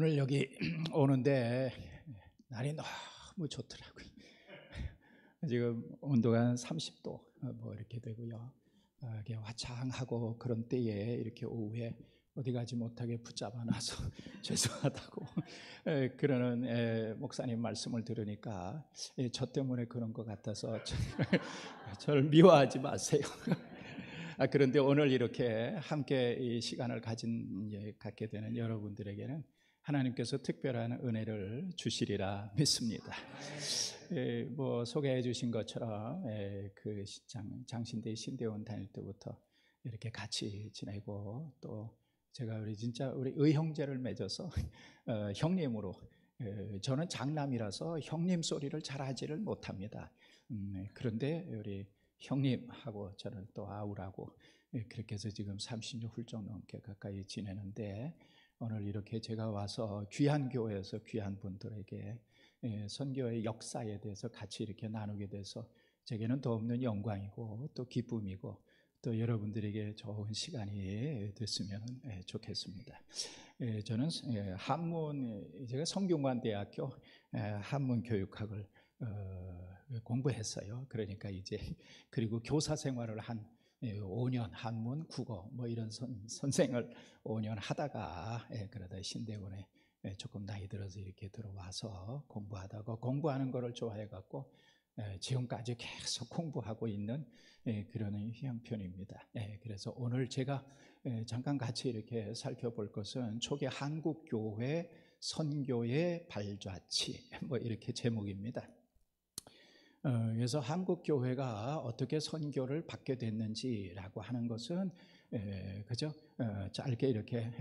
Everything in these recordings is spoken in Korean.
오늘 여기 오는데 날이 너무 좋더라고요. 지금 온도가 30도 뭐 이렇게 되고요. 이렇게 화창하고 그런 때에 이렇게 오후에 어디 가지 못하게 붙잡아 놔서 죄송하다고 그러는 목사님 말씀을 들으니까 저 때문에 그런 것 같아서 저를 미워하지 마세요. 그런데 오늘 이렇게 함께 이 시간을 갖게 되는 여러분들에게는 하나님께서 특별한 은혜를 주시리라 믿습니다. 뭐 소개해 주신 것처럼 그 장신대 신대원 다닐 때부터 이렇게 같이 지내고, 또 제가 우리 의형제를 맺어서 형님으로, 저는 장남이라서 형님 소리를 잘 하지를 못합니다. 그런데 우리 형님하고 저는 또 아우라고 그렇게 해서 지금 30년 훌쩍 넘게 가까이 지내는데, 오늘 이렇게 제가 와서 귀한 교회에서 귀한 분들에게 선교의 역사에 대해서 같이 이렇게 나누게 돼서 제게는 더 없는 영광이고 또 기쁨이고, 또 여러분들에게 좋은 시간이 됐으면 좋겠습니다. 저는 제가 성균관대학교 한문교육학을 공부했어요. 그러니까 그리고 교사 생활을 한 5년 한문, 국어 뭐 이런 선생을 5년 하다가 그러다 신대원에 조금 나이 들어서 이렇게 들어와서 공부하는 거를 좋아해 갖고 지금까지 계속 공부하고 있는 그런 형편입니다. 그래서 오늘 제가 잠깐 같이 이렇게 살펴볼 것은 초기 한국교회 선교의 발자취, 뭐 이렇게 제목입니다. 그래서 한국교회가 어떻게 선교를 받게 됐는지라고 하는 것은 그저 짧게 이렇게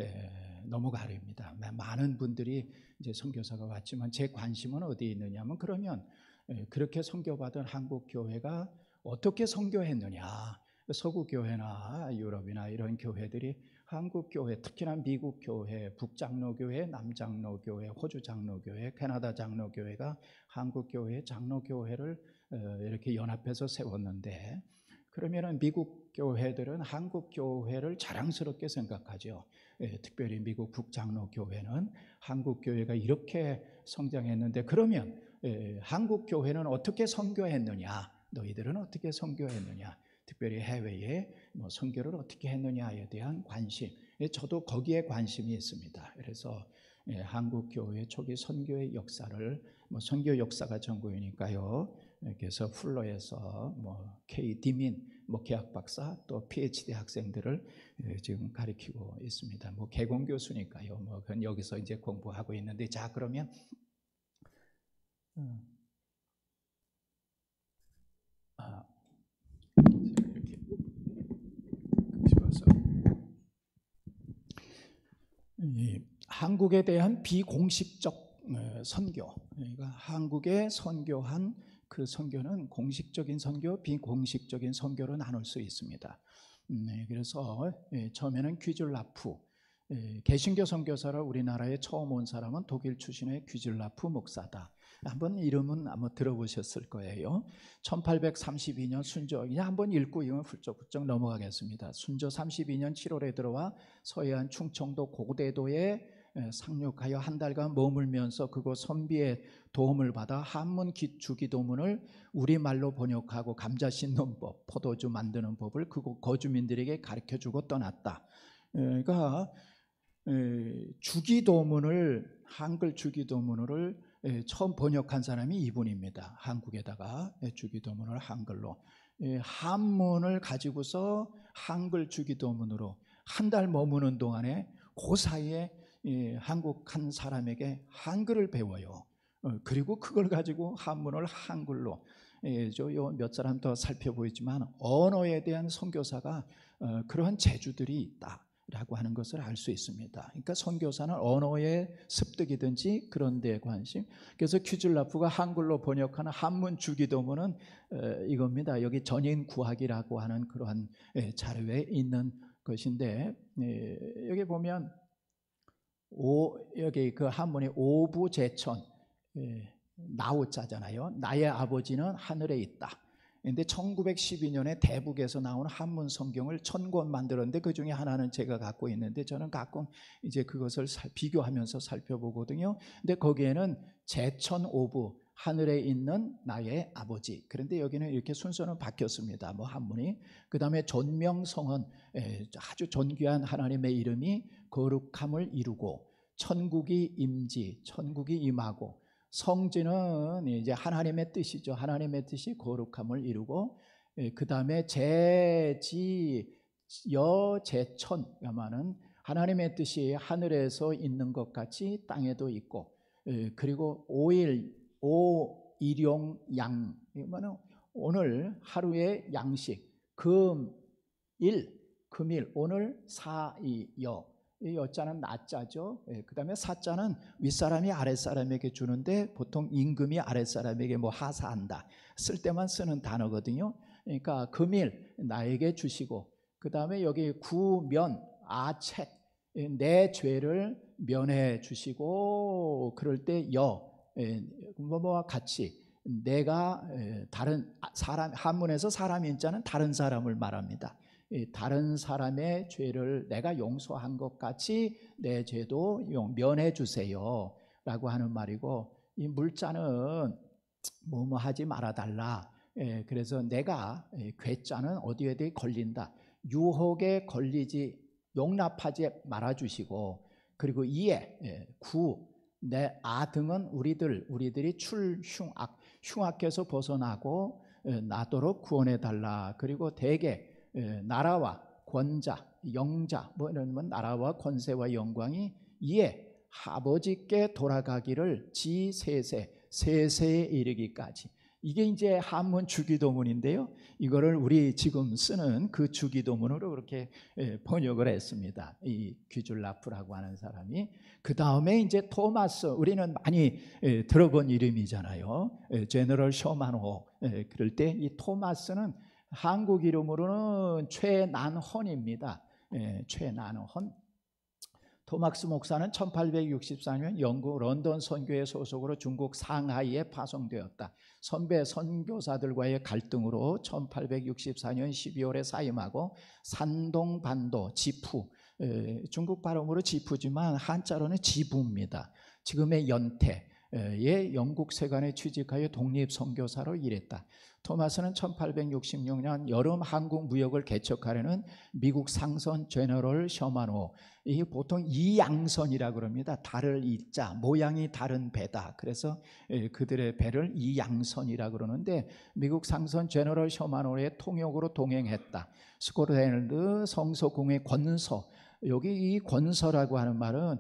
넘어가렵니다. 많은 분들이 이제 선교사가 왔지만 제 관심은 어디에 있느냐면, 그러면 그렇게 선교받은 한국교회가 어떻게 선교했느냐. 서구교회나 유럽이나 이런 교회들이 한국교회, 특히나 미국교회, 북장로교회, 남장로교회, 호주장로교회, 캐나다 장로교회가 한국교회 장로교회를 이렇게 연합해서 세웠는데, 그러면은 미국 교회들은 한국교회를 자랑스럽게 생각하죠. 특별히 미국 북장로교회는 한국교회가 이렇게 성장했는데, 그러면 한국교회는 어떻게 선교했느냐, 너희들은 어떻게 선교했느냐, 특별히 해외에 뭐 선교를 어떻게 했느냐에 대한 관심, 저도 거기에 관심이 있습니다. 그래서 한국교회 초기 선교의 역사를, 뭐 선교 역사가 전공이니까요, 그래서 풀러에서 뭐 K.디민 뭐 개학 박사 또 PhD 학생들을 지금 가르치고 있습니다. 뭐 개공 교수니까요, 뭐 그건 여기서 이제 공부하고 있는데, 자 그러면 이렇게 집어서 한국에 대한 비공식적 선교, 그러니까 한국에 선교한 그 선교는 공식적인 선교, 비공식적인 선교로 나눌 수 있습니다. 그래서 처음에는 귀즐라프, 개신교 선교사로 우리나라에 처음 온 사람은 독일 출신의 귀즐라프 목사다. 한번 이름은 아마 들어보셨을 거예요. 1832년 순조, 그냥 한번 읽고 이건 훌쩍훌쩍 넘어가겠습니다. 순조 32년 7월에 들어와 서해안 충청도 고대도에 상륙하여 한 달간 머물면서 그곳 선비의 도움을 받아 한문 주기도문을 우리말로 번역하고 감자 씻는 법, 포도주 만드는 법을 그곳 거주민들에게 가르쳐주고 떠났다. 그러니까 주기도문을, 한글 주기도문을 처음 번역한 사람이 이분입니다. 한국에다가 주기도문을 한글로, 한문을 가지고서 한글 주기도문으로 한 달 머무는 동안에 그 사이에 한국 한 사람에게 한글을 배워요. 그리고 그걸 가지고 한문을 한글로, 몇 사람 더 살펴보이지만 언어에 대한 선교사가 그러한 재주들이 있다라고 하는 것을 알 수 있습니다. 그러니까 선교사는 언어의 습득이든지 그런 데에 관심. 그래서 귀즐라프가 한글로 번역하는 한문 주기도문은 이겁니다. 여기 전인구학이라고 하는 그러한 자료에 있는 것인데, 여기 보면 여기 그 한문이 오부제천, 나우자잖아요. 나의 아버지는 하늘에 있다. 근데 1912년에 대북에서 나온 한문 성경을 1000권 만들었는데 그 중에 하나는 제가 갖고 있는데 저는 가끔 이제 그것을 비교하면서 살펴보거든요. 근데 거기에는 제천오부 하늘에 있는 나의 아버지. 그런데 여기는 이렇게 순서는 바뀌었습니다. 뭐 한문이. 그 다음에 존명성은 아주 존귀한 하나님의 이름이 거룩함을 이루고, 천국이 임지, 천국이 임하고, 성지는 이제 하나님의 뜻이죠. 하나님의 뜻이 거룩함을 이루고, 그 다음에 제지 여제천 야마는 하나님의 뜻이 하늘에서 있는 것 같이 땅에도 있고, 그리고 오일용양, 오늘 하루의 양식, 금일 오늘 사이여, 이 여자는 낮자죠. 그 다음에 사자는 윗사람이 아랫사람에게 주는데 보통 임금이 아랫사람에게 뭐 하사한다 쓸 때만 쓰는 단어거든요. 그러니까 금일 나에게 주시고, 그 다음에 여기 구면 아책 내 죄를 면해 주시고, 그럴 때 뭐와 같이 내가 다른 사람, 한문에서 사람 인자는 다른 사람을 말합니다. 다른 사람의 죄를 내가 용서한 것 같이 내 죄도 면해 주세요 라고 하는 말이고, 이 물자는 뭐뭐 하지 말아달라. 그래서 내가 괴짜는 어디에 걸린다, 유혹에 걸리지 용납하지 말아주시고, 그리고 내 아등은 우리들이 흉악해서 벗어나고 나도록 구원해달라. 그리고 대개 나라와 권자, 영자, 뭐 이런 나라와 권세와 영광이 아버지께 돌아가기를 세세에 이르기까지. 이게 이제 한문 주기도문인데요. 이거를 우리 지금 쓰는 그 주기도문으로 그렇게 번역을 했습니다. 이 귀줄라프라고 하는 사람이. 그 다음에 이제 토마스, 우리는 많이 들어본 이름이잖아요. 제너럴 쇼만호. 그럴 때 이 토마스는 한국 이름으로는 최난헌입니다. 최난헌. 토마스 목사는 1864년 영국 런던 선교회 소속으로 중국 상하이에 파송되었다. 선배 선교사들과의 갈등으로 1864년 12월에 사임하고 산동 반도 지푸, 중국 발음으로 지푸지만 한자로는 지부입니다. 지금의 연태의 영국 세관에 취직하여 독립 선교사로 일했다. 토마스는 1866년 여름 한국 무역을 개척하려는 미국 상선 제너럴 셔만호, 이게 보통 이양선이라고 그럽니다. 달을 이자, 모양이 다른 배다. 그래서 그들의 배를 이양선이라고 그러는데, 미국 상선 제너럴 셔만호의 통역으로 동행했다. 스코틀랜드 성서궁의 권서, 여기 이 권서라고 하는 말은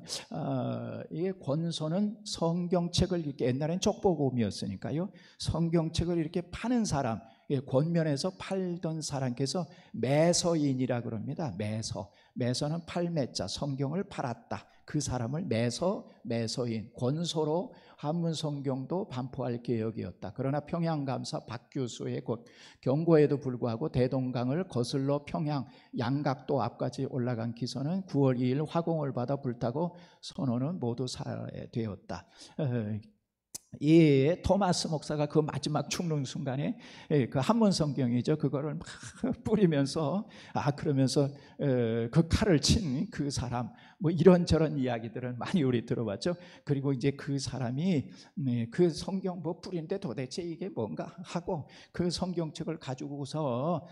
이 권서는 성경책을 이렇게, 옛날엔 족보금이었으니까요, 성경책을 이렇게 파는 사람, 권면에서 팔던 사람께서 매서인이라고 그럽니다. 매서는 팔매자, 성경을 팔았다. 그 사람을 매서인, 권서로 한문 성경도 반포할 계획이었다. 그러나 평양감사 박 교수의 경고에도 불구하고 대동강을 거슬러 평양 양각도 앞까지 올라간 기선은 9월 2일 화공을 받아 불타고 선원은 모두 살해되었다. 이 토마스 목사가 그 마지막 죽는 순간에 그 한문 성경이죠, 그거를 막 뿌리면서 그러면서 그 칼을 친 그 사람, 뭐 이런저런 이야기들을 많이 우리 들어봤죠. 그리고 이제 그 사람이 그 성경 뭐 뿌리는데 도대체 이게 뭔가 하고 그 성경책을 가지고서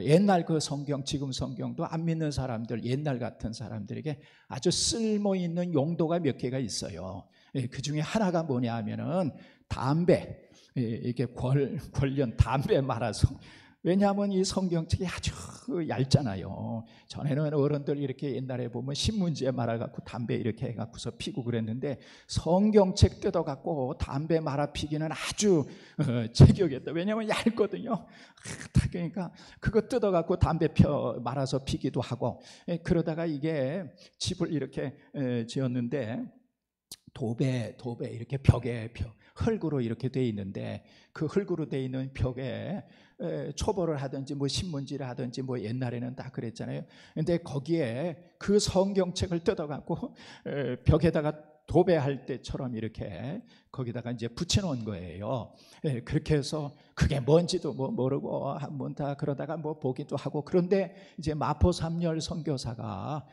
옛날 그 성경, 지금 성경도 안 믿는 사람들, 옛날 같은 사람들에게 아주 쓸모 있는 용도가 몇 개가 있어요. 그 중에 하나가 뭐냐 하면은 담배, 이렇게 권련 담배 말아서, 왜냐하면 이 성경책이 아주 얇잖아요. 전에는 어른들 이렇게 옛날에 보면 신문지에 말아갖고 담배 이렇게 해갖고서 피고 그랬는데, 성경책 뜯어갖고 담배 말아 피기는 아주 제격이었다. 왜냐하면 얇거든요. 그러니까 그거 뜯어갖고 담배 말아서 피기도 하고, 그러다가 이게 집을 이렇게 지었는데, 도배 이렇게 벽에 흙으로 이렇게 돼 있는데, 그 흙으로 돼 있는 벽에 초벌을 하든지 뭐 신문지를 하든지 뭐 옛날에는 다 그랬잖아요. 근데 거기에 그 성경책을 뜯어갖고 벽에다가 도배할 때처럼 이렇게 거기다가 이제 붙여놓은 거예요. 그렇게 해서 그게 뭔지도 뭐 모르고 한번 다 그러다가 뭐 보기도 하고, 그런데 이제 마포 삼열 선교사가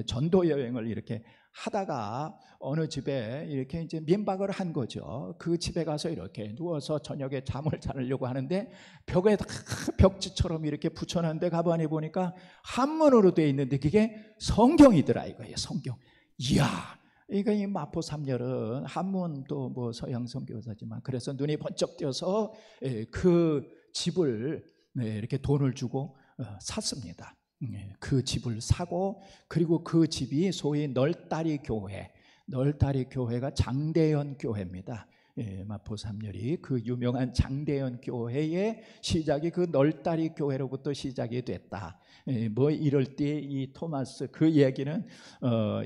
전도 여행을 이렇게 하다가 어느 집에 이렇게 이제 민박을 한 거죠. 그 집에 가서 이렇게 누워서 저녁에 잠을 자려고 하는데 벽에 벽지처럼 이렇게 붙여놨는데 가만히 보니까 한문으로 되어 있는데 그게 성경이더라 이거예요. 성경. 이야, 이거 이 마포 삼열은 한문도 뭐 서양 선교사지만, 그래서 눈이 번쩍 띄어서 그 집을 이렇게 돈을 주고 샀습니다. 그 집을 사고, 그리고 그 집이 소위 널다리 교회, 널다리 교회가 장대현 교회입니다. 마포 삼열이 그 유명한 장대현 교회의 시작이 그 널다리 교회로부터 시작이 됐다. 뭐 이럴 때 이 토마스 그 얘기는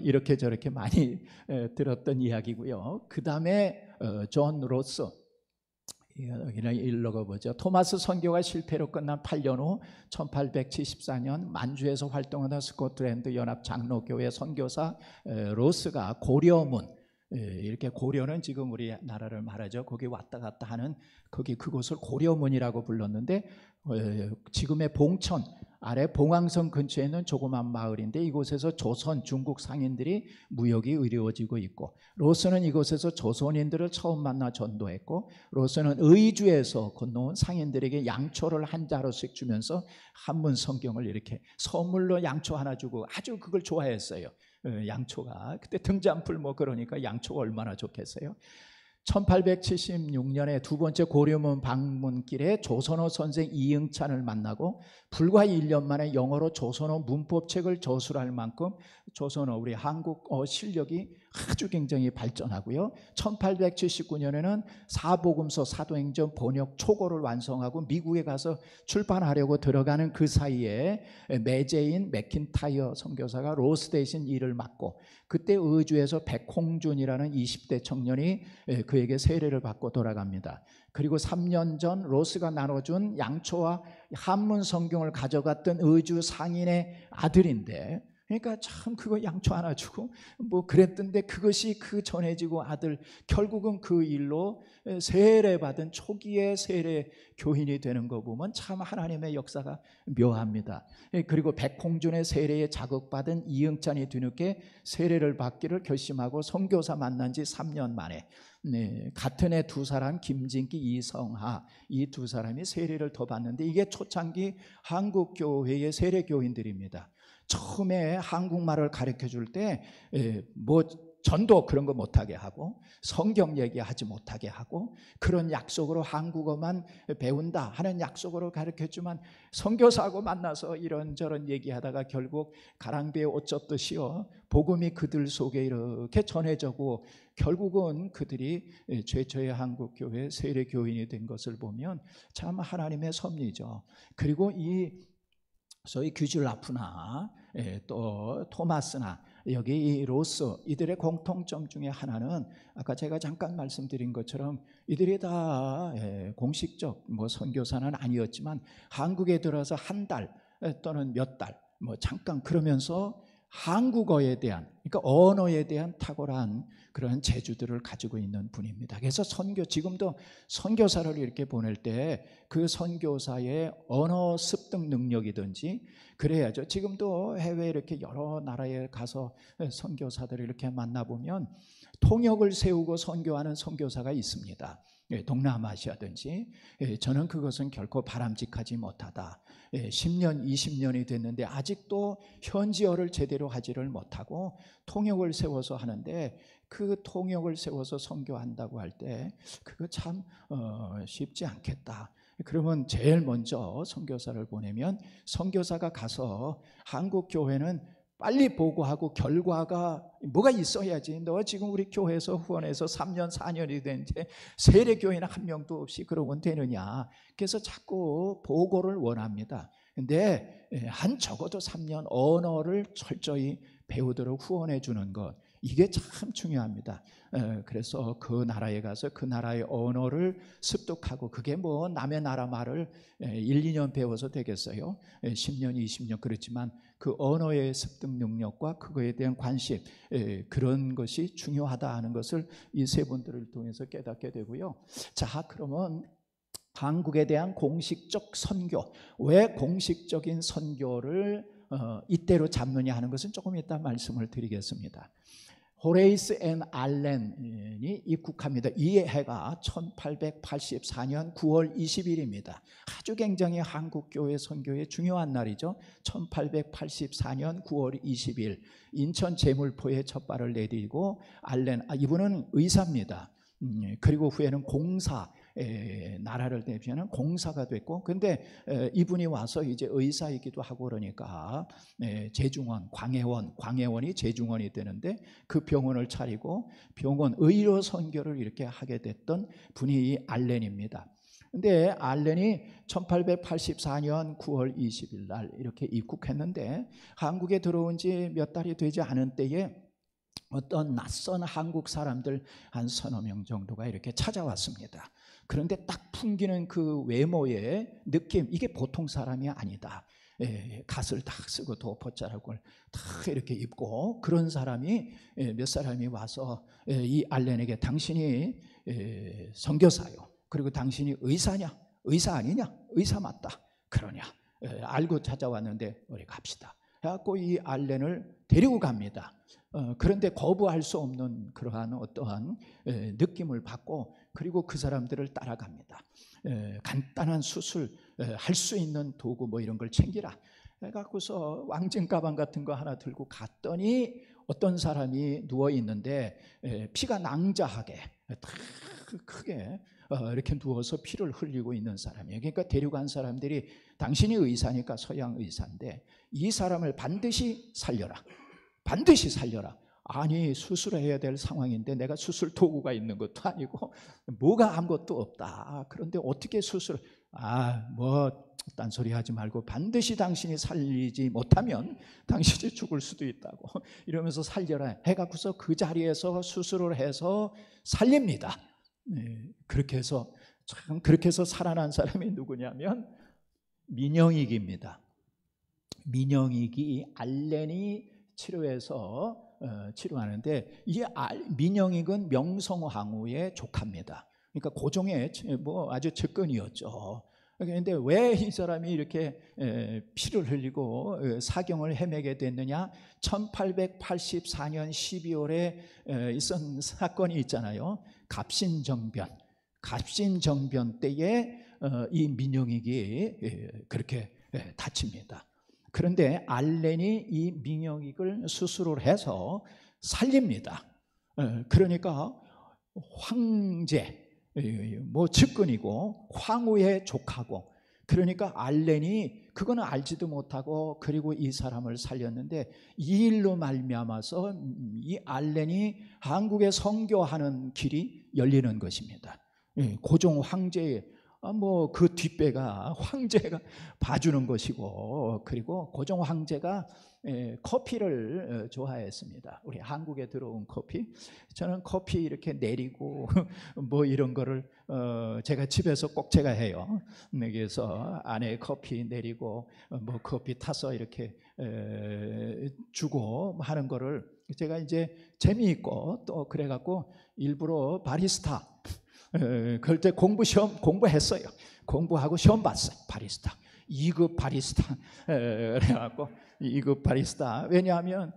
이렇게 저렇게 많이 들었던 이야기고요. 그 다음에 존 로스, 여기는 읽어보죠. 토마스 선교가 실패로 끝난 8년 후 1874년 만주에서 활동하던 스코틀랜드 연합 장로교회 선교사 로스가 고려문, 이렇게 고려는 지금 우리나라를 말하죠. 거기 왔다 갔다 하는 거기 그곳을 고려문이라고 불렀는데, 지금의 봉천 아래 봉황성 근처에 있는 조그만 마을인데 이곳에서 조선, 중국 상인들이 무역이 이루어지고 있고, 로스는 이곳에서 조선인들을 처음 만나 전도했고, 로스는 의주에서 건너온 상인들에게 양초를 한 자루씩 주면서 한문 성경을 이렇게 선물로 양초 하나 주고 아주 그걸 좋아했어요. 양초가 그때 등잔불 뭐 그러니까 양초가 얼마나 좋겠어요. 1876년에 두 번째 고려문 방문길에 조선어 선생 이응찬을 만나고 불과 1년 만에 영어로 조선어 문법책을 저술할 만큼 조선어, 우리 한국어 실력이 아주 굉장히 발전하고요. 1879년에는 사복음서 사도행전 번역 초고를 완성하고 미국에 가서 출판하려고 들어가는 그 사이에 매제인 맥킨타이어 선교사가 로스 대신 일을 맡고, 그때 의주에서 백홍준이라는 20대 청년이 그에게 세례를 받고 돌아갑니다. 그리고 3년 전 로스가 나눠준 양초와 한문 성경을 가져갔던 의주 상인의 아들인데, 그러니까 참 그거 양초 하나 주고 뭐 그랬던데, 그것이 그 전해지고 아들, 결국은 그 일로 세례받은 초기의 세례 교인이 되는 거 보면 참 하나님의 역사가 묘합니다. 그리고 백홍준의 세례에 자극받은 이응찬이 뒤늦게 세례를 받기를 결심하고 선교사 만난 지 3년 만에 같은 해 두 사람, 김진기, 이성하, 이 두 사람이 세례를 더 받는데, 이게 초창기 한국교회의 세례교인들입니다. 처음에 한국말을 가르쳐 줄 때 뭐 전도 그런 거 못하게 하고 성경 얘기하지 못하게 하고 그런 약속으로 한국어만 배운다 하는 약속으로 가르쳐주면, 선교사하고 만나서 이런저런 얘기하다가 결국 가랑비에 옷 젖듯이요 복음이 그들 속에 이렇게 전해져고 결국은 그들이 최초의 한국교회 세례교인이 된 것을 보면 참 하나님의 섭리죠. 그리고 이 소위 규줄라프나 또 토마스나 여기 이 로스, 이들의 공통점 중에 하나는 아까 제가 잠깐 말씀드린 것처럼 이들이 다 공식적 뭐 선교사는 아니었지만 한국에 들어서 한 달 또는 몇 달 뭐 잠깐 그러면서 한국어에 대한, 그러니까 언어에 대한 탁월한 그런 재주들을 가지고 있는 분입니다. 그래서 지금도 선교사를 이렇게 보낼 때 그 선교사의 언어 습득 능력이든지 그래야죠. 지금도 해외 이렇게 여러 나라에 가서 선교사들을 이렇게 만나보면 통역을 세우고 선교하는 선교사가 있습니다. 동남아시아든지. 저는 그것은 결코 바람직하지 못하다. 10년, 20년이 됐는데 아직도 현지어를 제대로 하지를 못하고 통역을 세워서 하는데, 그 통역을 세워서 선교한다고 할 때 그거 참 쉽지 않겠다. 그러면 제일 먼저 선교사를 보내면 선교사가 가서 한국 교회는 빨리 보고하고 결과가 뭐가 있어야지. 너 지금 우리 교회에서 후원해서 3년 4년이 됐는데 세례교인 한 명도 없이 그러면 되느냐. 그래서 자꾸 보고를 원합니다. 근데 한 적어도 3년 언어를 철저히 배우도록 후원해 주는 것, 이게 참 중요합니다. 그래서 그 나라에 가서 그 나라의 언어를 습득하고, 그게 뭐 남의 나라 말을 1, 2년 배워서 되겠어요? 10년, 20년. 그렇지만 그 언어의 습득 능력과 그거에 대한 관심, 그런 것이 중요하다 하는 것을 이 세 분들을 통해서 깨닫게 되고요. 자, 그러면 한국에 대한 공식적 선교, 왜 공식적인 선교를 이때로 잡느냐 하는 것은 조금 이따 말씀을 드리겠습니다. 호레이스 앤 알렌이 입국합니다. 이 해가 1884년 9월 20일입니다. 아주 굉장히 한국교회 선교의 중요한 날이죠. 1884년 9월 20일 인천 제물포에 첫 발을 내디고, 알렌, 이분은 의사입니다. 그리고 후에는 공사, 나라를 대표하는 공사가 됐고, 근데 이분이 와서 이제 의사이기도 하고 그러니까 제중원, 광해원이 제중원이 되는데, 그 병원을 차리고 병원 의료 선교를 이렇게 하게 됐던 분이 이 알렌입니다. 근데 알렌이 1884년 9월 20일 날 이렇게 입국했는데, 한국에 들어온 지 몇 달이 되지 않은 때에 어떤 낯선 한국 사람들 한 서너 명 정도가 이렇게 찾아왔습니다. 그런데 딱 풍기는 그 외모의 느낌, 이게 보통 사람이 아니다. 갓을 딱 쓰고 도포자락을 다 이렇게 입고 그런 사람이 몇 사람이 와서 이 알렌에게, 당신이 선교사요, 그리고 당신이 의사냐, 의사 아니냐, 의사 맞다, 그러냐, 알고 찾아왔는데 우리 갑시다 해갖고 이 알렌을 데리고 갑니다. 그런데 거부할 수 없는 그러한 어떠한 느낌을 받고, 그리고 그 사람들을 따라갑니다. 간단한 수술 할 수 있는 도구 뭐 이런 걸 챙기라 해갖고서 왕진 가방 같은 거 하나 들고 갔더니, 어떤 사람이 누워 있는데 피가 낭자하게 크게 이렇게 누워서 피를 흘리고 있는 사람이에요. 그러니까 데려간 사람들이, 당신이 의사니까 서양 의사인데 이 사람을 반드시 살려라, 반드시 살려라. 아니, 수술해야 될 상황인데 내가 수술 도구가 있는 것도 아니고 뭐가 아무것도 없다. 그런데 어떻게 수술, 뭐 딴소리 하지 말고 반드시 당신이 살리지 못하면 당신이 죽을 수도 있다고 이러면서 살려라 해갖고서 그 자리에서 수술을 해서 살립니다. 그렇게 해서 살아난 사람이 누구냐면 민영익입니다. 민영익이 알렌이 치료해서 치료하는데, 이 민영익은 명성황후의 조카입니다. 그러니까 고종의 뭐 아주 측근이었죠. 그런데 왜 이 사람이 이렇게 피를 흘리고 사경을 헤매게 됐느냐? 1884년 12월에 있었던 사건이 있잖아요. 갑신정변 때에 이 민영익이 그렇게 다칩니다. 그런데 알렌이 이 민영익을 수술을 해서 살립니다. 그러니까 황제, 뭐 측근이고 황후의 조카고, 그러니까 알렌이 그거는 알지도 못하고 그리고 이 사람을 살렸는데, 이 일로 말미암아서 이 알렌이 한국에 선교하는 길이 열리는 것입니다. 고종 황제의 뭐 그 뒷배가 황제가 봐주는 것이고, 그리고 고종 황제가 커피를 좋아했습니다. 우리 한국에 들어온 커피, 저는 커피 이렇게 내리고 뭐 이런 거를 제가 집에서 꼭 제가 해요. 그래서 아내 커피 내리고 뭐 커피 타서 이렇게 주고 하는 거를 제가 이제 재미있고 또 그래갖고 일부러 바리스타, 그럴 때 공부했어요. 공부하고 시험 봤어요. 바리스타 2급 바리스타 그래갖고 2급 바리스타. 왜냐하면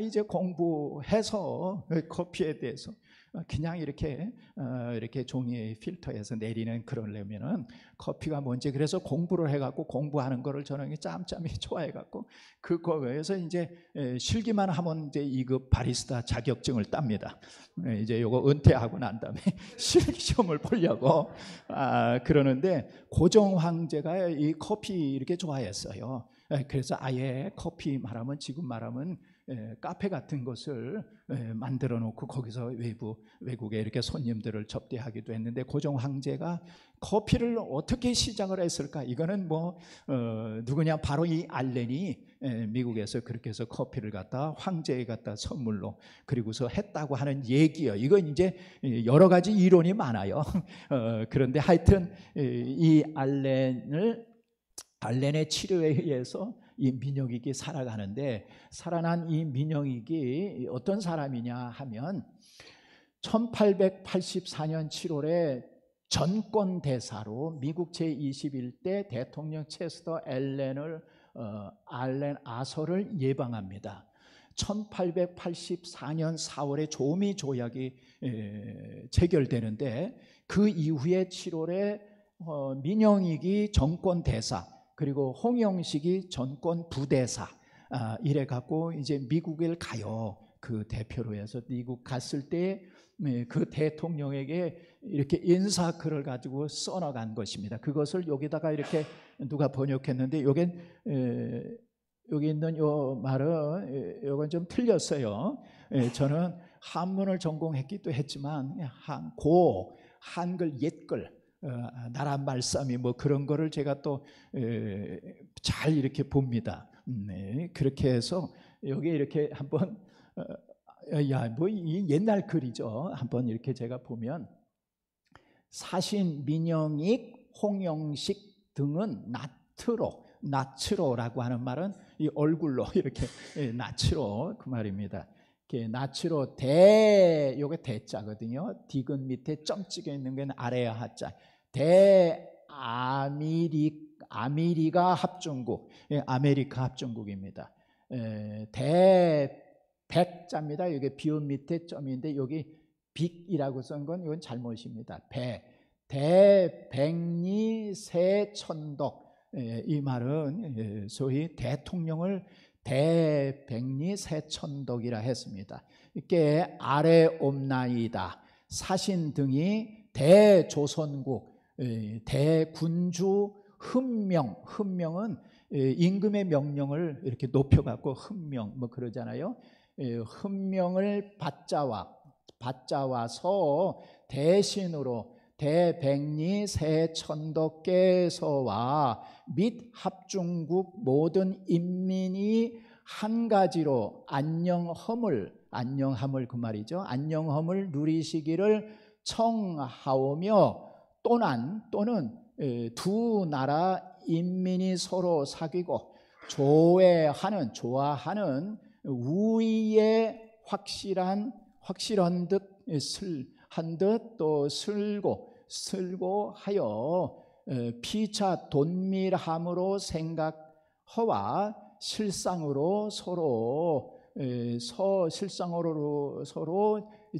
이제 공부해서 커피에 대해서 그냥 이렇게 종이에 필터해서 내리는 그러려면은 커피가 뭔지, 그래서 공부를 해갖고 공부하는 거를 저는 짬짬이 좋아해갖고 그거에서 이제 실기만 하면 이제 2급 바리스타 자격증을 tab니다. 이제 요거 은퇴하고 난 다음에 실기 시험을 보려고 그러는데, 고종 황제가 이 커피 이렇게 좋아했어요. 그래서 아예 커피 말하면, 지금 말하면 카페 같은 것을 만들어 놓고 거기서 외국에 이렇게 손님들을 접대하기도 했는데, 고종 황제가 커피를 어떻게 시작을 했을까? 이거는 누구냐? 바로 이 알렌이 미국에서 그렇게 해서 커피를 갖다 황제에 갖다 선물로 그리고서 했다고 하는 얘기예요. 이건 이제 여러 가지 이론이 많아요. 그런데 하여튼 이 알렌의 치료에 의해서 이 민영익이 살아가는데, 살아난 이 민영익이 어떤 사람이냐 하면 1884년 7월에 전권대사로 미국 제21대 대통령 체스터 알렌 아서를 예방합니다. 1884년 4월에 조미 조약이 체결되는데, 그 이후에 7월에 민영익이 정권대사, 그리고 홍영식이 전권 부대사 이래 갖고 이제 미국을 가요. 그 대표로 해서 미국 갔을 때 그 대통령에게 이렇게 인사글을 가지고 써나간 것입니다. 그것을 여기다가 이렇게 누가 번역했는데, 여기 있는 요 말은 요건 좀 틀렸어요. 저는 한문을 전공했기도 했지만 한글 옛글 나라 말싸미 그런 거를 제가 또 잘 이렇게 봅니다. 그렇게 해서 여기 이렇게 한번 이 옛날 글이죠. 한번 이렇게 제가 보면, 사신, 민영익, 홍영식 등은 나츠로라고 하는 말은 이 얼굴로 이렇게 나츠로 그 말입니다. 나츠로 요게 대자거든요. 디귿 밑에 점 찍혀 있는 건 아래에 하자. 아메리카 합중국, 아메리카 합중국입니다. 백자입니다. 이게 비읍 밑에 점인데 여기 빅이라고 쓴 건 이건 잘못입니다. 대백리 세천덕, 이 말은 소위 대통령을 대백리 세천덕이라 했습니다. 이게 아래옵나이다. 사신 등이 대조선국 대군주 흠명은 임금의 명령을 이렇게 높여갖고 흠명 그러잖아요. 흠명을 받자와서 대신으로 대백리 세천덕께서와 및 합중국 모든 인민이 한 가지로 안녕함을 그 말이죠. 안녕함을 누리시기를 청하오며, 또는 두 나라 인민이 서로 사귀고 좋아하는 우위에 확실한 듯 또 슬고 하여 피차 돈밀함으로 생각하와 실상으로 서로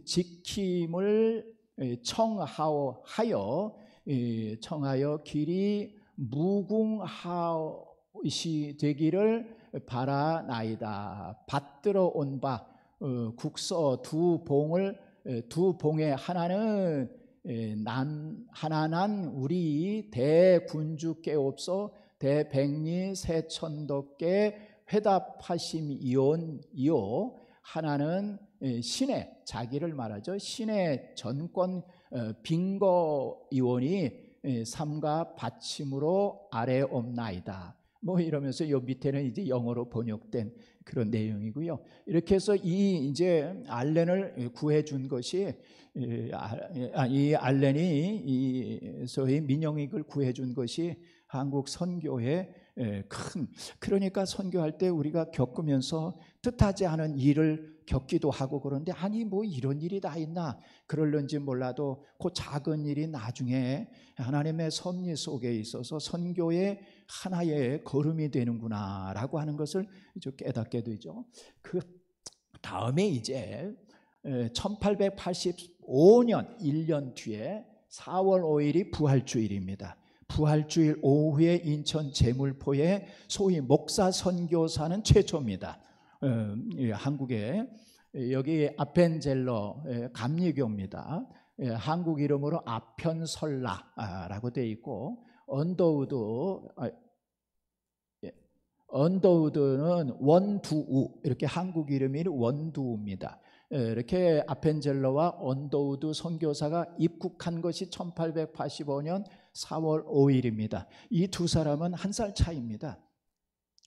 지킴을 청하여 길이 무궁하시 되기를 바라나이다. 받들어 온 바 국서 두 봉에 하나는 우리 대군주께 없어 대백리 세천덕께 회답하심이요, 하나는 신의, 자기를 말하죠. 신의 전권 빙거의원이 삼가 받침으로 아래옵나이다. 이러면서 요 밑에는 이제 영어로 번역된 그런 내용이고요. 이렇게 해서 이제 알렌을 구해준 것이, 이 알렌이 소위 민영익을 구해준 것이 한국 선교의 그러니까 선교할 때 우리가 겪으면서 뜻하지 않은 일을 겪기도 하고 그런데, 아니 이런 일이 다 있나 그럴는지 몰라도 그 작은 일이 나중에 하나님의 섭리 속에 있어서 선교의 하나의 걸음이 되는구나 라고 하는 것을 깨닫게 되죠. 그 다음에 이제 1885년 1년 뒤에 4월 5일이 부활주일입니다. 부활주일 오후에 인천 제물포에 소위 목사 선교사는 최초입니다. 한국에 여기 아펜젤러 감리교입니다. 한국 이름으로 아편설라라고 되어 있고, 언더우드 언더우드는 원두우, 이렇게 한국 이름이 원두우입니다. 이렇게 아펜젤러와 언더우드 선교사가 입국한 것이 1885년 4월 5일입니다. 이 두 사람은 한 살 차이입니다.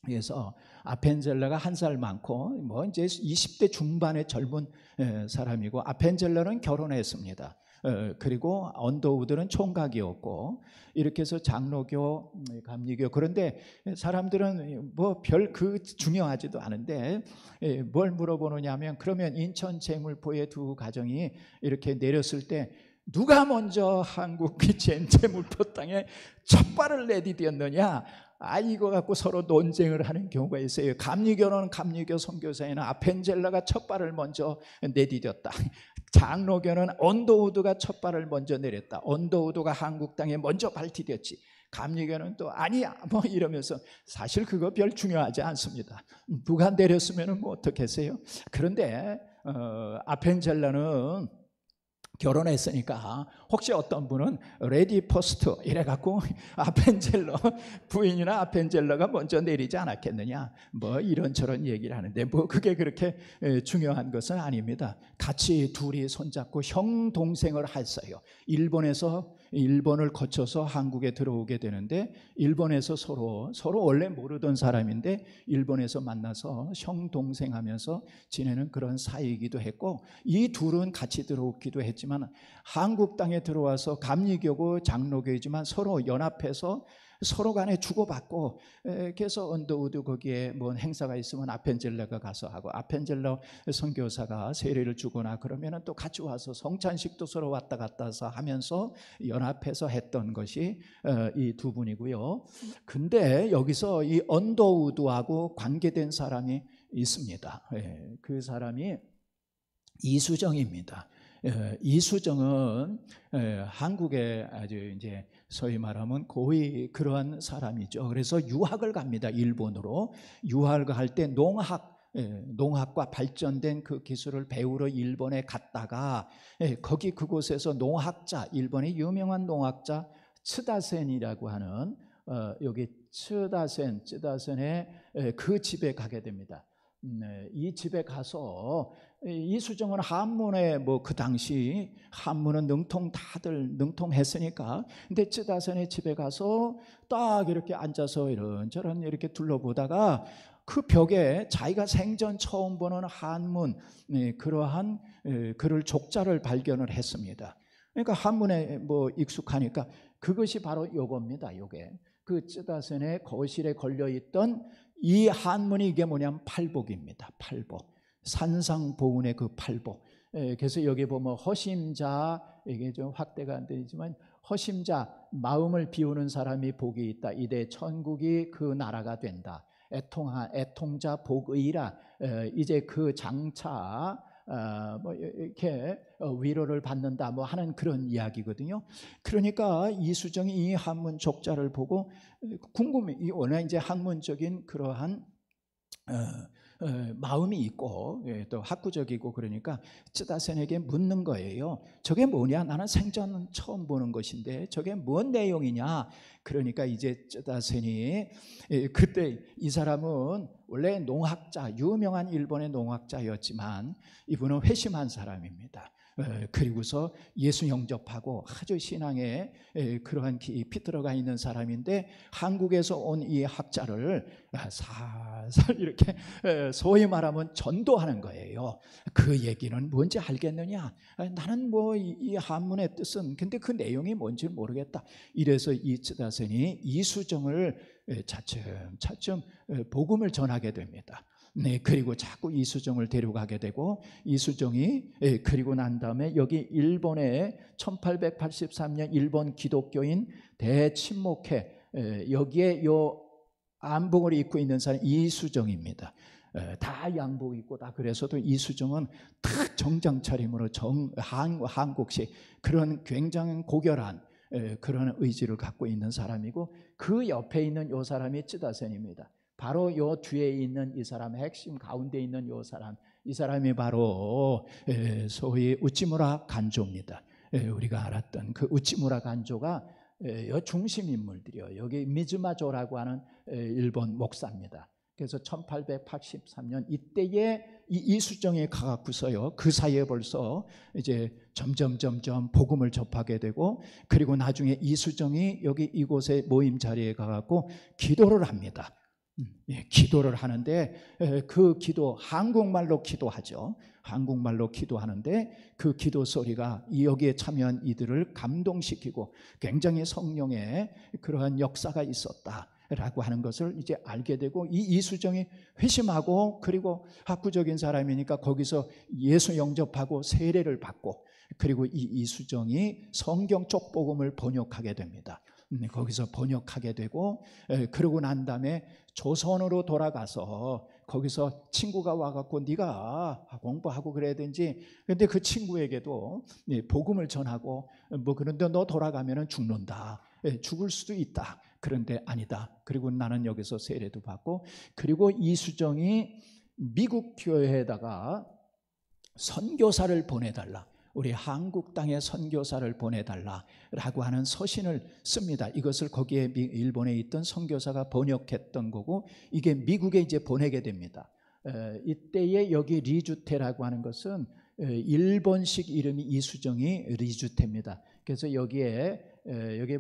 그래서 아펜젤러가 한 살 많고 뭐 이제 20대 중반의 젊은 사람이고, 아펜젤러는 결혼했습니다. 그리고 언더우드는 총각이었고, 이렇게 해서 장로교, 감리교. 그런데 사람들은 뭐 별 중요하지도 않은데 뭘 물어보느냐면, 그러면 인천 제물포의 두 가정이 이렇게 내렸을 때 누가 먼저 한국 제물포 땅에 첫 발을 내디뎠느냐, 이거 갖고 서로 논쟁을 하는 경우가 있어요. 감리교는 감리교 선교사에는 아펜젤러가 첫 발을 먼저 내디뎠다. 장로교는 언더우드가 첫 발을 먼저 내렸다. 언더우드가 한국 땅에 먼저 발디뎠지. 감리교는 또 아니야 뭐 이러면서, 사실 그거 별 중요하지 않습니다. 누가 내렸으면 뭐 어떻겠어요? 그런데 아펜젤러는 결혼했으니까 혹시 어떤 분은 레디 퍼스트 이래갖고 아펜젤러 부인이나 아펜젤러가 먼저 내리지 않았겠느냐, 뭐 이런저런 얘기를 하는데, 뭐 그게 그렇게 중요한 것은 아닙니다. 같이 둘이 손잡고 형 동생을 했어요. 일본을 거쳐서 한국에 들어오게 되는데, 일본에서 서로 원래 모르던 사람인데 일본에서 만나서 형 동생 하면서 지내는 그런 사이이기도 했고, 이 둘은 같이 들어오기도 했지만 한국 땅에 들어와서 감리교고 장로교이지만 서로 연합해서 서로 간에 주고받고, 그래서 언더우드 거기에 뭐 행사가 있으면 아펜젤러가 가서 하고, 아펜젤러 선교사가 세례를 주거나 그러면 또 같이 와서 성찬식도 서로 왔다 갔다 해서 하면서 연합해서 했던 것이 이 두 분이고요. 근데 여기서 이 언더우드하고 관계된 사람이 있습니다. 그 사람이 이수정입니다. 이수정은 한국에 아주 이제 소위 말하면 고위 그러한 사람이죠. 그래서 유학을 갑니다. 일본으로. 유학을 갈 때 농학과 발전된 그 기술을 배우러 일본에 갔다가, 거기 그곳에서 농학자, 일본의 유명한 농학자 츠다센이라고 하는 여기 츠다센의 그 집에 가게 됩니다. 이 집에 가서 이수정은 한문에 뭐 그 당시 한문은 다들 능통했으니까, 근데 쯔다선의 집에 가서 딱 이렇게 앉아서 이런저런 이렇게 둘러보다가 그 벽에 자기가 생전 처음 보는 한문 그러한 글을 족자를 발견을 했습니다. 그러니까 한문에 뭐 익숙하니까 그것이 바로 요겁니다. 요게 그 쯔다선의 거실에 걸려있던 이 한문이 이게 뭐냐면 팔복입니다. 팔복. 산상보훈의 그 팔복. 그래서 여기 보면 허심자, 이게 좀 확대가 안 되지만, 허심자 마음을 비우는 사람이 복이 있다. 이대 천국이 그 나라가 된다. 애통자 복의라. 이제 그 장차 뭐 이렇게 위로를 받는다 뭐 하는 그런 이야기거든요. 그러니까 이수정이 이 한문 족자를 보고 궁금해. 워낙 이제 학문적인 그러한 마음이 있고 또 학구적이고, 그러니까 쯔다센에게 묻는 거예요. 저게 뭐냐? 나는 생전 처음 보는 것인데 저게 뭔 내용이냐? 그러니까 이제 쯔다센이, 그때 이 사람은 원래 농학자, 유명한 일본의 농학자였지만 이분은 회심한 사람입니다. 그리고서 예수 영접하고 아주 신앙에 그러한 깊이 들어가 있는 사람인데, 한국에서 온 이 학자를 살살 이렇게 소위 말하면 전도하는 거예요. 그 얘기는 뭔지 알겠느냐? 나는 뭐 이 한문의 뜻은, 근데 그 내용이 뭔지 모르겠다. 이래서 이 쯔다센이 이수정을 차츰 복음을 전하게 됩니다. 네, 그리고 자꾸 이수정을 데려가게 되고, 이수정이 그리고 난 다음에 여기 일본에 1883년 일본 기독교인 대침묵회, 여기에 요 안복을 입고 있는 사람이 이수정입니다. 다 양복 입고 다. 그래서도 이수정은 탁 정장 차림으로 한국식 그런 굉장히 고결한 그런 의지를 갖고 있는 사람이고, 그 옆에 있는 요 사람이 쯔다센입니다. 바로 요 뒤에 있는 이 사람, 핵심 가운데 있는 요 사람, 이 사람이 바로 소위 우찌무라 간조입니다. 우리가 알았던 그 우찌무라 간조가 요 중심 인물들이요. 여기 미즈마조라고 하는 일본 목사입니다. 그래서 1883년 이때에 이 이수정에 가갖고서요, 그 사이에 벌써 이제 점점 복음을 접하게 되고, 그리고 나중에 이수정이 여기 이곳에 모임 자리에 가갖고 기도를 합니다. 기도를 하는데, 그 기도 한국말로 기도하죠. 한국말로 기도하는데 그 기도 소리가 여기에 참여한 이들을 감동시키고 굉장히 성령의 그러한 역사가 있었다라고 하는 것을 이제 알게 되고, 이 이수정이 회심하고, 그리고 학구적인 사람이니까 거기서 예수 영접하고 세례를 받고, 그리고 이 이수정이 성경 쪽복음을 번역하게 됩니다. 거기서 번역하게 되고, 그러고 난 다음에 조선으로 돌아가서 거기서 친구가 와갖고 네가 공부하고 그래야 되는지, 근데 그 친구에게도 복음을 전하고, 뭐 그런데 너 돌아가면은 죽는다, 죽을 수도 있다. 그런데 아니다. 그리고 나는 여기서 세례도 받고, 그리고 이수정이 미국 교회에다가 선교사를 보내달라, 우리 한국 땅에 선교사를 보내달라라고 하는 서신을 씁니다. 이것을 거기에 일본에 있던 선교사가 번역했던 거고, 이게 미국에 이제 보내게 됩니다. 이때에 여기 리주테라고 하는 것은 일본식 이름이 이수정이 리주테입니다. 그래서 여기에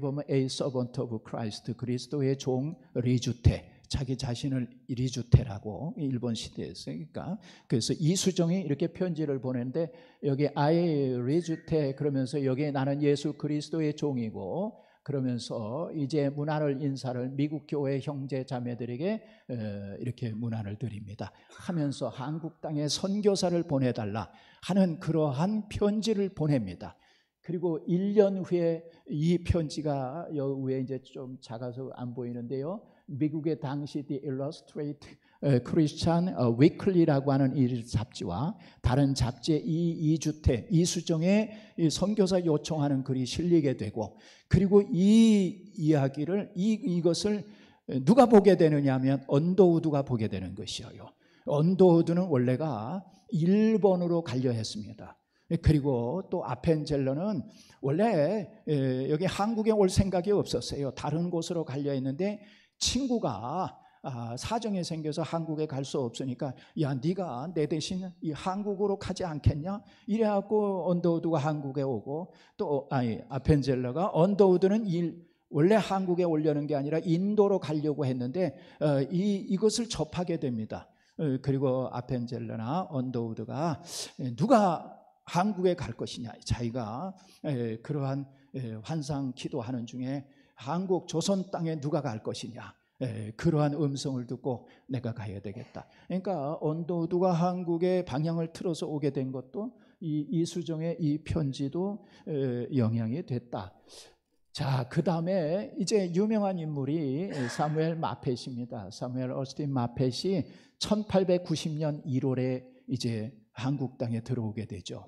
보면 A servant of Christ, 그리스도의 종 리주테, 자기 자신을 리주테라고 일본 시대에서, 그러니까 그래서 이수정이 이렇게 편지를 보냈는데, 여기 I 리주테 그러면서 여기 나는 예수 그리스도의 종이고, 그러면서 이제 문안을 인사를 미국 교회 형제 자매들에게 이렇게 문안을 드립니다 하면서 한국 땅에 선교사를 보내달라 하는 그러한 편지를 보냅니다. 그리고 1년 후에 이 편지가 여기 위에 이제 좀 작아서 안 보이는데요, 미국의 당시 The Illustrated Christian Weekly라고 하는 이 잡지와 다른 잡지에 이주태, 이수정의 선교사 요청하는 글이 실리게 되고, 그리고 이 이야기를 이것을 누가 보게 되느냐 하면 언더우드가 보게 되는 것이에요. 언더우드는 원래가 일본으로 가려 했습니다. 그리고 또 아펜젤러는 원래 여기 한국에 올 생각이 없었어요. 다른 곳으로 가려 했는데 친구가 사정이 생겨서 한국에 갈 수 없으니까, 야 네가 내 대신 이 한국으로 가지 않겠냐, 이래갖고 언더우드가 한국에 오고, 또 아펜젤러가 언더우드는 원래 한국에 오려는 게 아니라 인도로 가려고 했는데 이것을 접하게 됩니다. 그리고 아펜젤러나 언더우드가 누가 한국에 갈 것이냐, 자기가 그러한 환상 기도하는 중에 한국 조선 땅에 누가 갈 것이냐, 그러한 음성을 듣고 내가 가야 되겠다. 그러니까 언더우드가 한국의 방향을 틀어서 오게 된 것도 이 이수정의 이 편지도 영향이 됐다. 자, 그 다음에 이제 유명한 인물이 사무엘 마펫입니다. 사무엘 어스틴 마펫이 1890년 1월에 이제 한국 땅에 들어오게 되죠.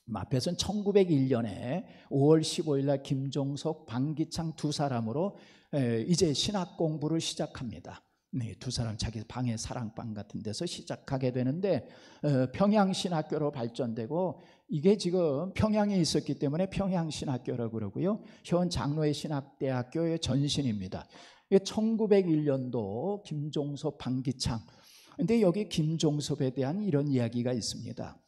마펫은 1901년에 5월 15일 날 김종석, 방기창 두 사람으로 이제 신학 공부를 시작합니다. 두 사람 자기 방의 사랑방 같은 데서 시작하게 되는데, 평양신학교로 발전되고, 이게 지금 평양에 있었기 때문에 평양신학교라고 그러고요, 현 장로의 신학대학교의 전신입니다. 1901년도 김종섭, 방기창. 근데 여기 김종섭에 대한 이런 이야기가 있습니다.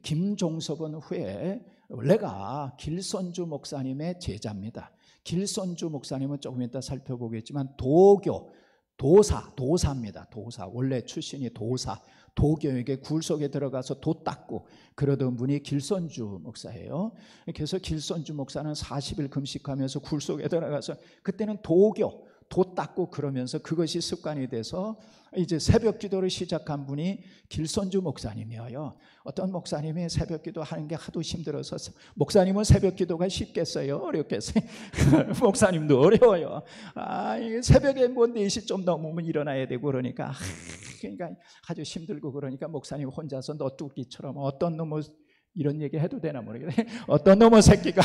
김종섭은 후에 원래가 길선주 목사님의 제자입니다. 길선주 목사님은 조금 이따 살펴보겠지만 도사입니다. 도사, 원래 출신이 도사, 도교에게 굴속에 들어가서 도 닦고 그러던 분이 길선주 목사예요. 그래서 길선주 목사는 40일 금식하면서 굴속에 들어가서, 그때는 도 닦고 그러면서 그것이 습관이 돼서 이제 새벽 기도를 시작한 분이 길선주 목사님이에요. 어떤 목사님이 새벽 기도 하는 게 하도 힘들어서, 목사님은 새벽 기도가 쉽겠어요, 어렵겠어요? 목사님도 어려워요. 새벽에 뭐 4시 좀 넘으면 일어나야 되고 그러니까 아주 힘들고, 그러니까 목사님 혼자서 너뚜기처럼, 어떤 놈의 이런 얘기 해도 되나 모르겠네, 어떤 놈의 새끼가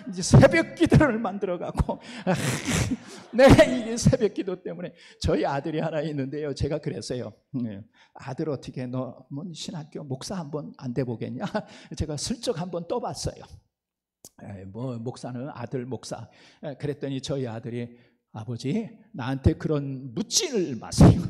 이제 새벽 기도를 만들어갖고 이게 새벽 기도 때문에, 저희 아들이 하나 있는데요, 제가 그랬어요. 아들 어떻게 너 신학교 목사 한번 안 돼보겠냐, 제가 슬쩍 한번 떠봤어요. 뭐 목사는 아들 목사. 그랬더니 저희 아들이 아버지, 나한테 그런 묻지를 마세요.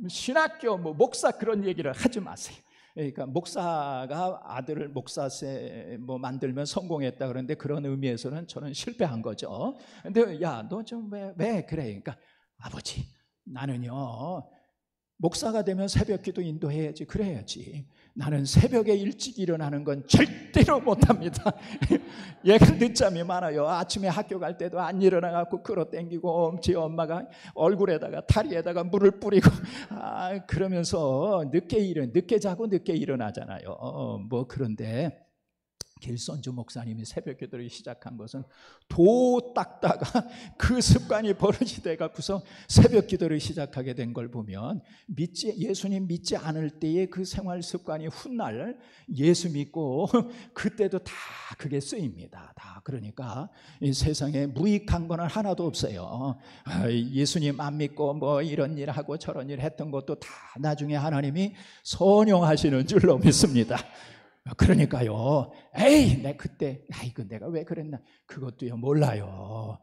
신학교 목사 그런 얘기를 하지 마세요. 그러니까 목사가 아들을 목사세 만들면 성공했다 그러는데 그런 의미에서는 저는 실패한 거죠. 근데 야, 너 좀 왜 그래? 그러니까 아버지, 나는요 목사가 되면 새벽기도 인도해야지. 그래야지. 나는 새벽에 일찍 일어나는 건 절대로 못합니다. 얘가 늦잠이 많아요. 아침에 학교 갈 때도 안 일어나갖고 끌어당기고 지 엄마가 얼굴에다가 다리에다가 물을 뿌리고 그러면서 늦게 자고 늦게 일어나잖아요. 그런데 길선주 목사님이 새벽기도를 시작한 것은 도 닦다가 그 습관이 버릇이 돼갖고서 새벽기도를 시작하게 된 걸 보면 예수님 믿지 않을 때의 그 생활 습관이 훗날 예수 믿고 그때도 다 그게 쓰입니다. 다. 그러니까 이 세상에 무익한 거는 하나도 없어요. 예수님 안 믿고 이런 일 하고 저런 일 했던 것도 다 나중에 하나님이 선용하시는 줄로 믿습니다. 그러니까요, 에이, 내가 왜 그랬나, 그것도요, 몰라요.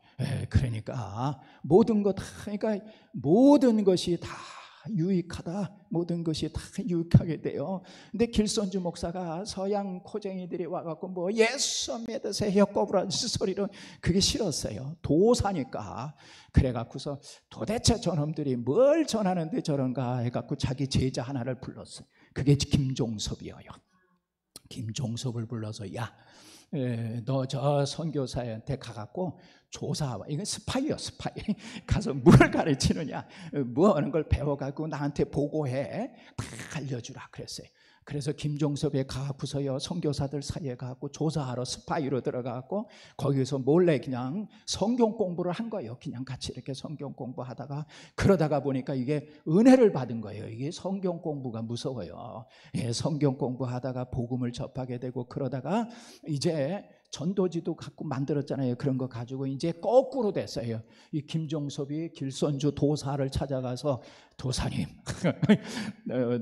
그러니까, 모든 것이 다 유익하다, 모든 것이 다 유익하게 돼요. 근데 길선주 목사가 서양 코쟁이들이 와갖고 예수 믿으세요 꼬부라진 소리로 그게 싫었어요. 도사니까. 그래갖고서 도대체 저놈들이 뭘 전하는데 저런가 해갖고 자기 제자 하나를 불렀어요. 그게 김종섭이에요. 김종섭을 불러서 너 저 선교사한테 가갖고 조사와, 이건 스파이요, 스파이. 가서 뭘 가르치느냐, 뭐 하는 걸 배워가지고 나한테 보고해, 다 알려주라 그랬어요. 그래서 김종섭에 가고서요 선교사들 사이에 가고 조사하러 스파이로 들어가고 거기서 몰래 그냥 성경 공부를 한 거예요. 그냥 같이 이렇게 성경 공부하다가 그러다가 보니까 이게 은혜를 받은 거예요. 이게 성경 공부가 무서워요. 성경 공부하다가 복음을 접하게 되고 그러다가 이제 전도지도 갖고 만들었잖아요. 그런 거 가지고 이제 거꾸로 됐어요. 이 김종섭이 길선주 도사를 찾아가서 도사님,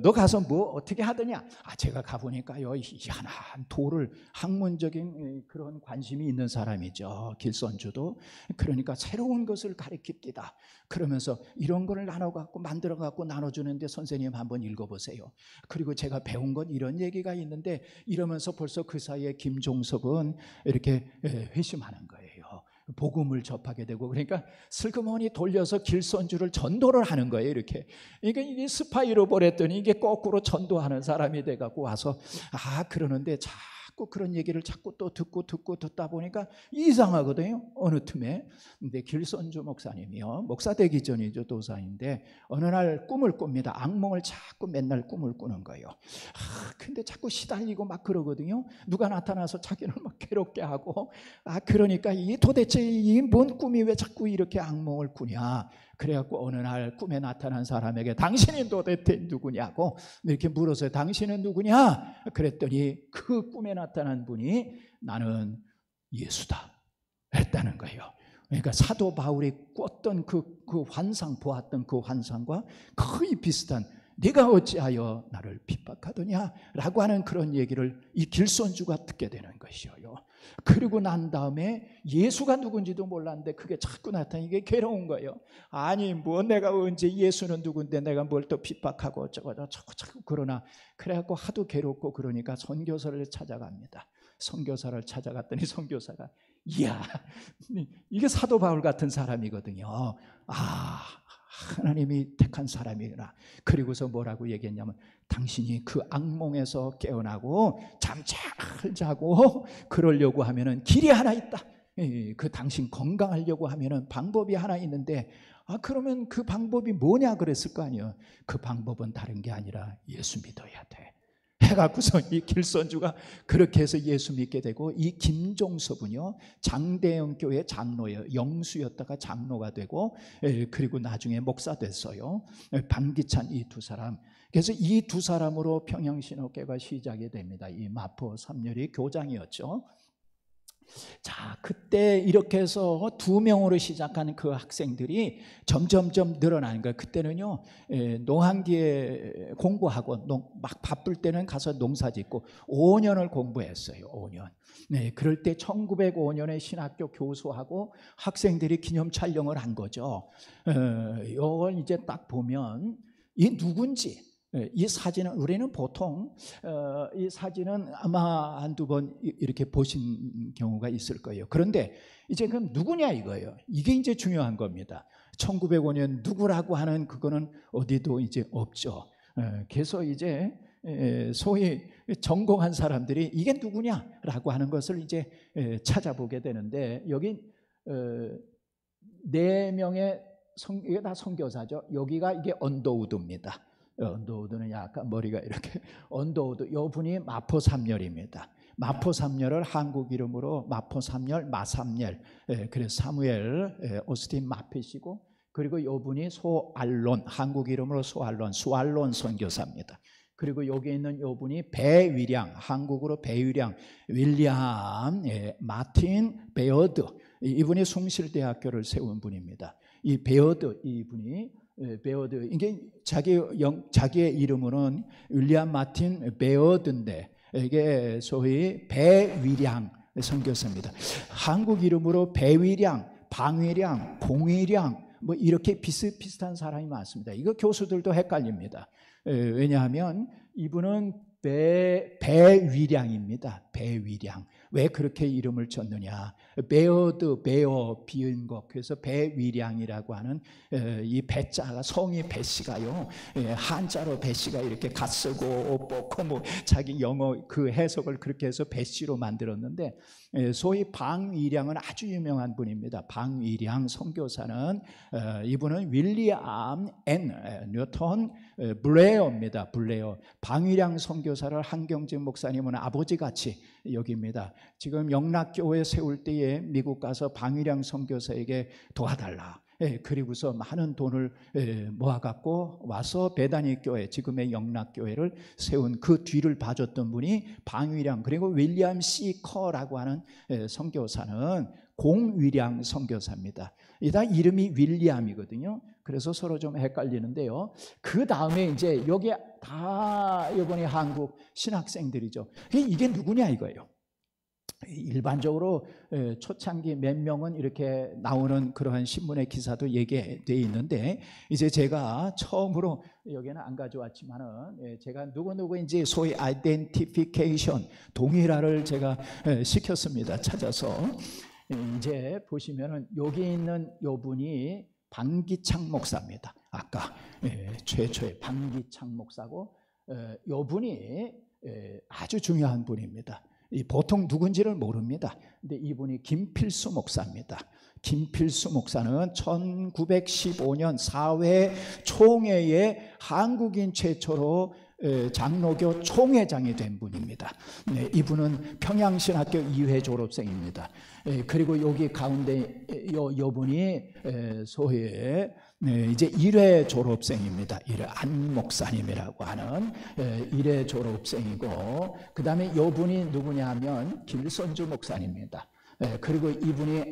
너 가서 어떻게 하더냐? 제가 가보니까요, 희한한 도를, 학문적인 그런 관심이 있는 사람이죠. 길선주도. 그러니까 새로운 것을 가르칩니다. 그러면서 이런 거를 나눠갖고 만들어갖고 나눠주는데 선생님 한번 읽어보세요. 그리고 제가 배운 건 이런 얘기가 있는데 이러면서 벌써 그 사이에 김종섭은 이렇게 회심하는 거예요. 복음을 접하게 되고 그러니까 슬그머니 돌려서 길선주를 전도를 하는 거예요. 이렇게. 그러니까 이게 스파이로 보냈더니 이게 거꾸로 전도하는 사람이 돼갖고 와서 그러는데 자꾸 그런 얘기를 자꾸 또 듣고 듣다 보니까 이상하거든요. 어느 틈에. 근데 길선주 목사님이요, 목사 되기 전이죠, 도사인데 어느 날 꿈을 꿉니다. 악몽을 자꾸 맨날 꿈을 꾸는 거예요. 근데 자꾸 시달리고 막 그러거든요. 누가 나타나서 자기를 막 괴롭게 하고 그러니까 도대체 이 뭔 꿈이 왜 자꾸 이렇게 악몽을 꾸냐. 그래갖고 어느 날 꿈에 나타난 사람에게 당신이 도대체 누구냐고 이렇게 물었어요. 당신은 누구냐? 그랬더니 그 꿈에 나타난 분이 나는 예수다 했다는 거예요. 그러니까 사도 바울이 꿨던 그 환상, 보았던 그 환상과 거의 비슷한, 네가 어찌하여 나를 핍박하더냐 라고 하는 그런 얘기를 이 길선주가 듣게 되는 것이에요. 그리고 난 다음에 예수가 누군지도 몰랐는데 그게 자꾸 나타나는 게 괴로운 거예요. 아니 내가 언제 예수는 누군데 내가 뭘 또 핍박하고 자꾸 그러나. 그래갖고 하도 괴롭고 그러니까 선교사를 찾아갑니다. 선교사를 찾아갔더니 선교사가 이야, 이게 사도 바울 같은 사람이거든요. 하나님이 택한 사람이구나. 그리고서 뭐라고 얘기했냐면 당신이 그 악몽에서 깨어나고 잠 잘 자고 그러려고 하면은 길이 하나 있다. 그 당신 건강하려고 하면은 방법이 하나 있는데 그러면 그 방법이 뭐냐 그랬을 거 아니에요. 그 방법은 다른 게 아니라 예수 믿어야 돼 해갖고서 이 길선주가 그렇게 해서 예수 믿게 되고, 이 김종섭은요 장대영 교회 장로예요. 영수였다가 장로가 되고 그리고 나중에 목사 됐어요. 반기찬, 이 두 사람. 그래서 이 두 사람으로 평양신학교가 시작이 됩니다. 이 마포 삼열이 교장이었죠. 자, 그때 이렇게 해서 2명으로 시작하는 그 학생들이 점점점 늘어나는 거예요. 그때는요, 농한기에 공부하고 막 바쁠 때는 가서 농사 짓고 5년을 공부했어요. 5년. 네, 그럴 때 1905년에 신학교 교수하고 학생들이 기념 촬영을 한 거죠. 이걸 이제 딱 보면 이 누군지, 이 사진은 우리는 보통 이 사진은 아마 한두 번 이렇게 보신 경우가 있을 거예요. 그런데 이제 그럼 누구냐 이거예요. 이게 이제 중요한 겁니다. 1905년 누구라고 하는 그거는 어디도 이제 없죠. 그래서 이제 소위 전공한 사람들이 이게 누구냐라고 하는 것을 이제 찾아보게 되는데, 여기 4명의 이게 다 선교사죠. 여기가 이게 언더우드입니다. 언더우드는 약간 머리가 이렇게, 언더우드 이분이 마포삼열입니다. 마포삼열을 한국 이름으로 마포삼열, 마삼열, 그래서 사무엘 오스틴 마핏이고, 그리고 이분이 소알론, 한국 이름으로 소알론, 수알론 선교사입니다. 그리고 여기 있는 이분이 배위량, 한국으로 배위량, 윌리엄 마틴 베어드, 이분이 숭실대학교를 세운 분입니다. 이 베어드, 이분이 베어드, 이게 자기의 이름으로는 윌리엄 마틴 베어드인데 이게 소위 배위량 선교사입니다. 한국 이름으로 배위량, 방위량, 공위량 뭐 이렇게 비슷비슷한 사람이 많습니다. 이거 교수들도 헷갈립니다. 왜냐하면 이분은 배위량입니다. 배위량. 왜 그렇게 이름을 졌느냐? 베어드, 베어, 비은 것. 그래서 배위량이라고 하는 이 배자가, 성이 배씨가요, 한자로 배씨가 이렇게 갓쓰고 뽀고 뭐 자기 영어 그 해석을 그렇게 해서 배씨로 만들었는데, 소위 방위량은 아주 유명한 분입니다. 방위량 선교사는 이분은 윌리엄 N 뉴턴 블레어입니다. 블레어. 방위량 선교사를 한경진 목사님은 아버지같이 여깁니다. 지금 영락교회 세울 때에 미국 가서 방위량 선교사에게 도와달라, 그리고서 많은 돈을 모아갖고 와서 베다니 교회, 지금의 영락교회를 세운 그 뒤를 봐줬던 분이 방위량, 그리고 윌리엄 C. 커라고 하는 선교사는 공위량 선교사입니다. 다 이름이 윌리엄이거든요. 그래서 서로 좀 헷갈리는데요. 그 다음에 이제 여기 다 이번에 한국 신학생들이죠. 이게 누구냐 이거예요. 일반적으로 초창기 몇 명은 이렇게 나오는 그러한 신문의 기사도 얘기되어 있는데, 이제 제가 처음으로 여기는 안 가져왔지만은 제가 누구인지 소위 아이덴티피케이션 동일화를 제가 시켰습니다. 찾아서 이제 보시면은 여기 있는 요 분이 방기창 목사입니다. 아까 최초의 방기창 목사고, 요 분이 아주 중요한 분입니다. 보통 누군지를 모릅니다. 근데 이분이 김필수 목사입니다. 김필수 목사는 1915년 사회 총회에 한국인 최초로 장로교 총회장이 된 분입니다. 이분은 평양신학교 2회 졸업생입니다. 그리고 여기 가운데 요 분이 소위 이제 1회 졸업생입니다. 1회 안 목사님이라고 하는 1회 졸업생이고, 그 다음에 요 분이 누구냐 하면 길선주 목사님입니다. 그리고 이분이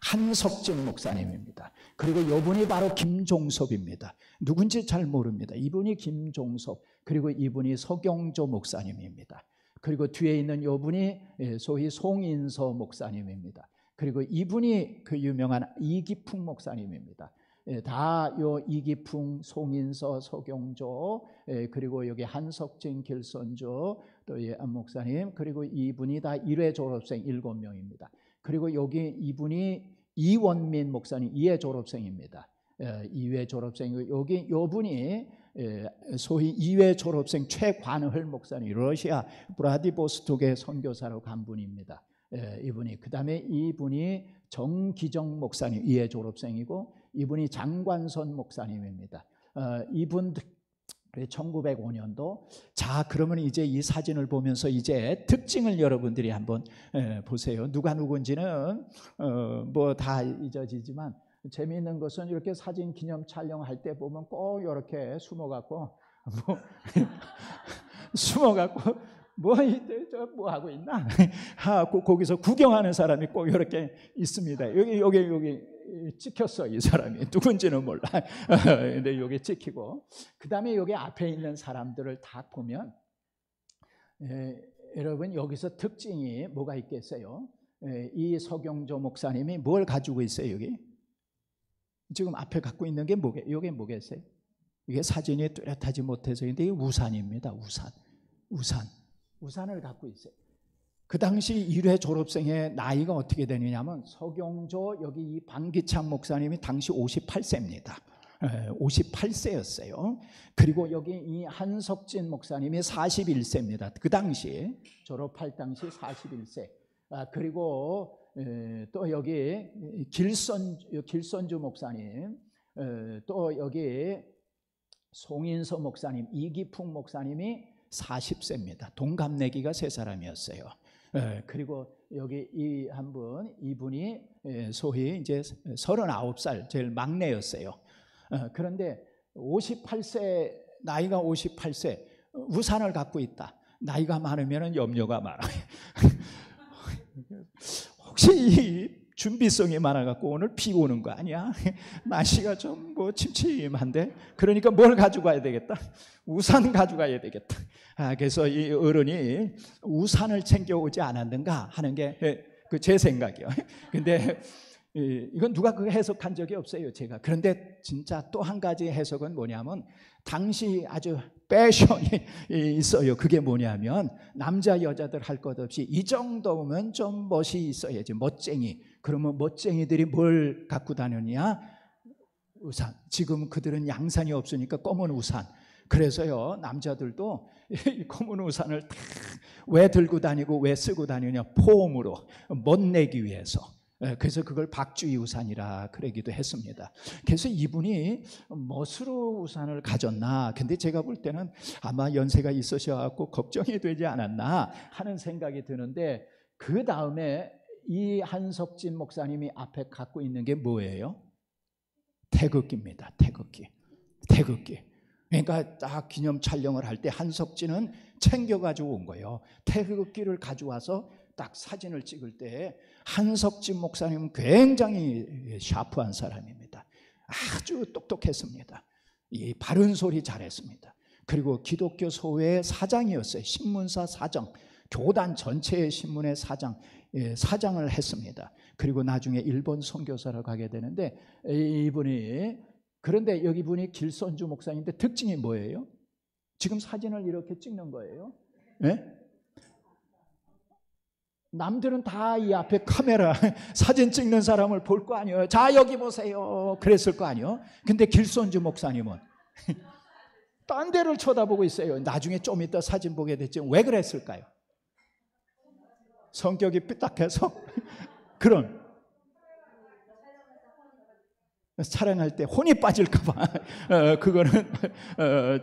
한석진 목사님입니다. 그리고 이분이 바로 김종섭입니다. 누군지 잘 모릅니다. 이분이 김종섭, 그리고 이분이 서경조 목사님입니다. 그리고 뒤에 있는 이분이 소위 송인서 목사님입니다. 그리고 이분이 그 유명한 이기풍 목사님입니다. 다 요 이기풍, 송인서, 서경조, 그리고 여기 한석진, 길선조, 또 안 목사님, 그리고 이분이 다 1회 졸업생 7명입니다. 그리고 여기 이분이 이원민 목사님 2회 졸업생입니다. 2회 졸업생이고, 여기 요 분이 소위 2회 졸업생 최관헐 목사님, 러시아 브라디보스톡의 선교사로 간 분입니다. 이분이, 그 다음에 이분이 정기정 목사님 2회 졸업생이고, 이분이 장관선 목사님입니다. 이분 1905년도. 자, 그러면 이제 이 사진을 보면서 이제 특징을 여러분들이 한번 보세요. 누가 누군지는 뭐 다 잊어지지만, 재미있는 것은 이렇게 사진 기념 촬영할 때 보면 꼭 이렇게 숨어갖고 뭐 하고 있나? 거기서 구경하는 사람이 꼭 이렇게 있습니다. 여기 찍혔어. 이 사람이 누군지는 몰라. 근데 여기 찍히고, 그 다음에 여기 앞에 있는 사람들을 다 보면, 여러분 여기서 특징이 뭐가 있겠어요? 이 서경조 목사님이 뭘 가지고 있어요? 여기 지금 앞에 갖고 있는 게 이게 뭐겠어요? 이게 사진이 뚜렷하지 못해서 근데 이게 우산입니다. 우산을 갖고 있어요. 그 당시 1회 졸업생의 나이가 어떻게 되느냐면, 서경조 여기 이 방기창 목사님이 당시 58세입니다. 58세였어요. 그리고 여기 이 한석진 목사님이 41세입니다. 그 당시 졸업할 당시 41세. 그리고 또 여기 길선주 목사님, 또 여기 송인서 목사님, 이기풍 목사님이 40세입니다. 동갑내기가 3사람이었어요. 그리고 여기 이 한 분, 이분이 소위 이제 39살, 제일 막내였어요. 그런데 58세, 나이가 58세, 우산을 갖고 있다. 나이가 많으면 염려가 많아요. 혹시 이 준비성이 많아갖고 오늘 비 오는 거 아니야? 날씨가 좀 뭐 침침한데, 그러니까 뭘 가져가야 되겠다? 우산 가져가야 되겠다. 그래서 이 어른이 우산을 챙겨오지 않았는가 하는 게 제 생각이요. 근데 이건 누가 그 해석한 적이 없어요, 제가. 그런데 진짜 또 한 가지 해석은 뭐냐면, 당시 아주 패션이 있어요. 그게 뭐냐면, 남자 여자들 할 것 없이 이 정도면 좀 멋이 있어야지, 멋쟁이. 그러면 멋쟁이들이 뭘 갖고 다녔냐? 우산. 지금 그들은 양산이 없으니까 검은 우산. 그래서요, 남자들도 이 검은 우산을 왜 들고 다니고 왜 쓰고 다니냐? 폼으로 멋내기 위해서. 그래서 그걸 박주희 우산이라 그러기도 했습니다. 그래서 이분이 멋으로 우산을 가졌나? 근데 제가 볼 때는 아마 연세가 있으셔갖고 걱정이 되지 않았나 하는 생각이 드는데, 그 다음에 이 한석진 목사님이 앞에 갖고 있는 게 뭐예요? 태극기입니다. 태극기. 그러니까 딱 기념 촬영을 할 때 한석진은 챙겨가지고 온 거예요. 태극기를 가져와서 딱 사진을 찍을 때, 한석진 목사님은 굉장히 샤프한 사람입니다. 아주 똑똑했습니다. 이 바른 소리 잘했습니다. 그리고 기독교 소회의 사장이었어요. 신문사 사장, 교단 전체의 신문의 사장을 했습니다. 그리고 나중에 일본 선교사로 가게 되는데, 그런데 여기 분이 길선주 목사님인데 특징이 뭐예요? 지금 사진을 이렇게 찍는 거예요. 네? 남들은 다 이 앞에 카메라 사진 찍는 사람을 볼 거 아니에요. 자, 여기 보세요. 그랬을 거 아니에요. 근데 길선주 목사님은 딴 데를 쳐다보고 있어요. 나중에 좀 이따 사진 보게 됐지만 왜 그랬을까요? 성격이 삐딱해서 그런, 촬영할 때 혼이 빠질까 봐 그거는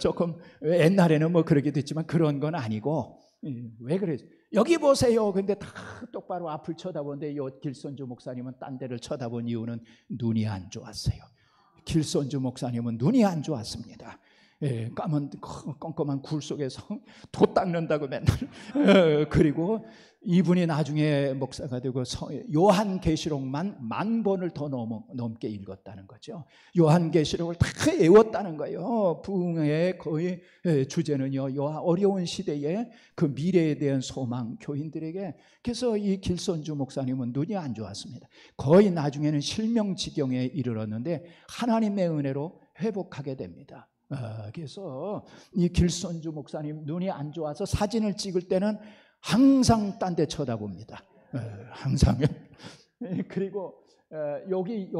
조금 옛날에는 뭐 그러기도 했지만 그런 건 아니고, 왜 그래? 여기 보세요. 근데 다 똑바로 앞을 쳐다보는데, 이 길선주 목사님은 딴 데를 쳐다본 이유는 눈이 안 좋았어요. 길선주 목사님은 눈이 안 좋았습니다. 까만 껌껌한 굴 속에서 도 닦는다고 맨날. 그리고 이분이 나중에 목사가 되고 요한계시록만 1000번을 더 넘게 읽었다는 거죠. 요한계시록을 다 외웠다는 거예요. 부흥의 거의 주제는요, 어려운 시대에 그 미래에 대한 소망, 교인들에게. 그래서 이 길선주 목사님은 눈이 안 좋았습니다. 거의 나중에는 실명지경에 이르렀는데 하나님의 은혜로 회복하게 됩니다. 그래서 이 길선주 목사님 눈이 안 좋아서 사진을 찍을 때는 항상 딴 데 쳐다봅니다. 항상. 그리고 여기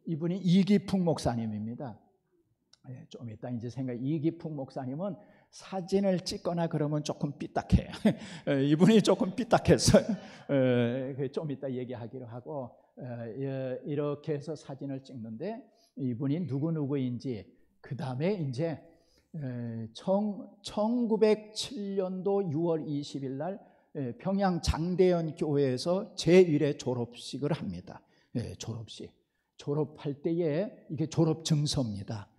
이분이 이기풍 목사님입니다. 좀 이따 이제 이기풍 목사님은 사진을 찍거나 그러면 조금 삐딱해요. 이분이 조금 삐딱했어요. 좀 이따 얘기하기로 하고, 이렇게 해서 사진을 찍는데, 이분이 누구인지, 그 다음에 이제 1907년도 6월 20일 날 평양 장대현 교회에서 제1회 졸업식을 합니다. 졸업할 때에 이게 졸업 증서입니다.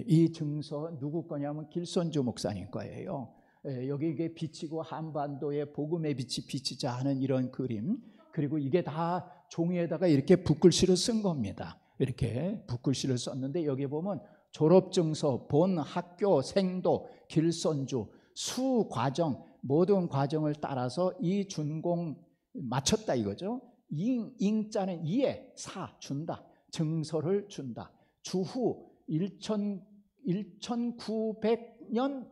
이 증서 누구 거냐면 길선주 목사님 거예요. 여기 이게 비치고 한반도에 복음의 빛이 비치자 하는 이런 그림, 그리고 이게 다 종이에다가 이렇게 붓글씨로 쓴 겁니다. 이렇게 붓글씨를 썼는데 여기 보면 졸업증서, 본 학교, 생도, 길선주, 수 과정, 모든 과정을 따라서 이 준공 마쳤다 이거죠. 잉자는 이에 사 준다, 증서를 준다. 주후 1900년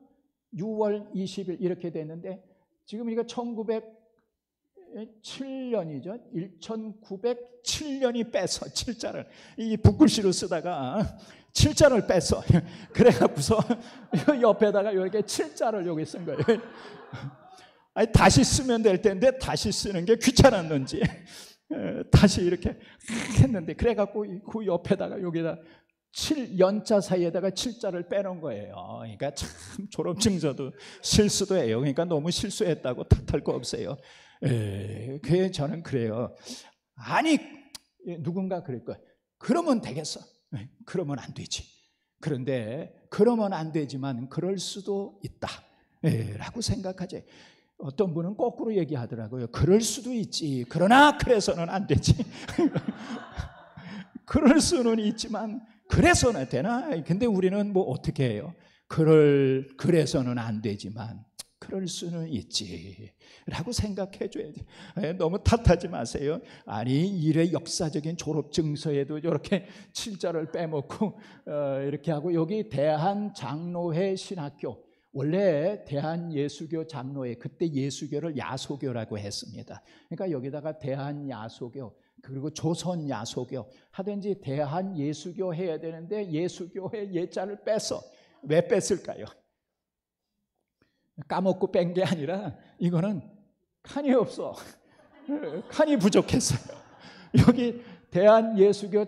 6월 20일 이렇게 됐는데 지금 이거 1907년이죠. 1907년이 빼서 7자를 이 붓글씨로 쓰다가 7자를 뺐어. 그래갖고서 옆에다가 이렇게 7자를 여기 쓴 거예요. 아니, 다시 쓰면 될 텐데 다시 쓰는 게 귀찮았는지 다시 이렇게 했는데, 그래갖고 그 옆에다가 여기다 7연자 사이에다가 7자를 빼놓은 거예요. 그러니까 참 졸업증서도 실수도 해요. 그러니까 너무 실수했다고 탓할 거 없어요. 그게 저는 그래요. 아니, 누군가 그럴 거예요. 그러면 되겠어. 그러면 안 되지. 그런데 그러면 안 되지만 그럴 수도 있다 라고 생각하지. 어떤 분은 거꾸로 얘기하더라고요. 그럴 수도 있지, 그러나 그래서는 안 되지. 그럴 수는 있지만 그래서는 되나? 근데 우리는 뭐 어떻게 해요? 그래서는 안 되지만 그럴 수는 있지 라고 생각해 줘야지. 너무 탓하지 마세요. 아니, 이래 역사적인 졸업증서에도 이렇게 7자를 빼먹고 이렇게 하고, 여기 대한장로회 신학교, 원래 대한예수교 장로회, 그때 예수교를 야소교라고 했습니다. 그러니까 여기다가 대한야소교, 그리고 조선야소교 하든지 대한예수교 해야 되는데 예수교의 예자를 뺐어. 왜 뺐을까요? 까먹고 뺀 게 아니라 이거는 칸이 없어. 칸이 부족했어요. 여기 대한예수교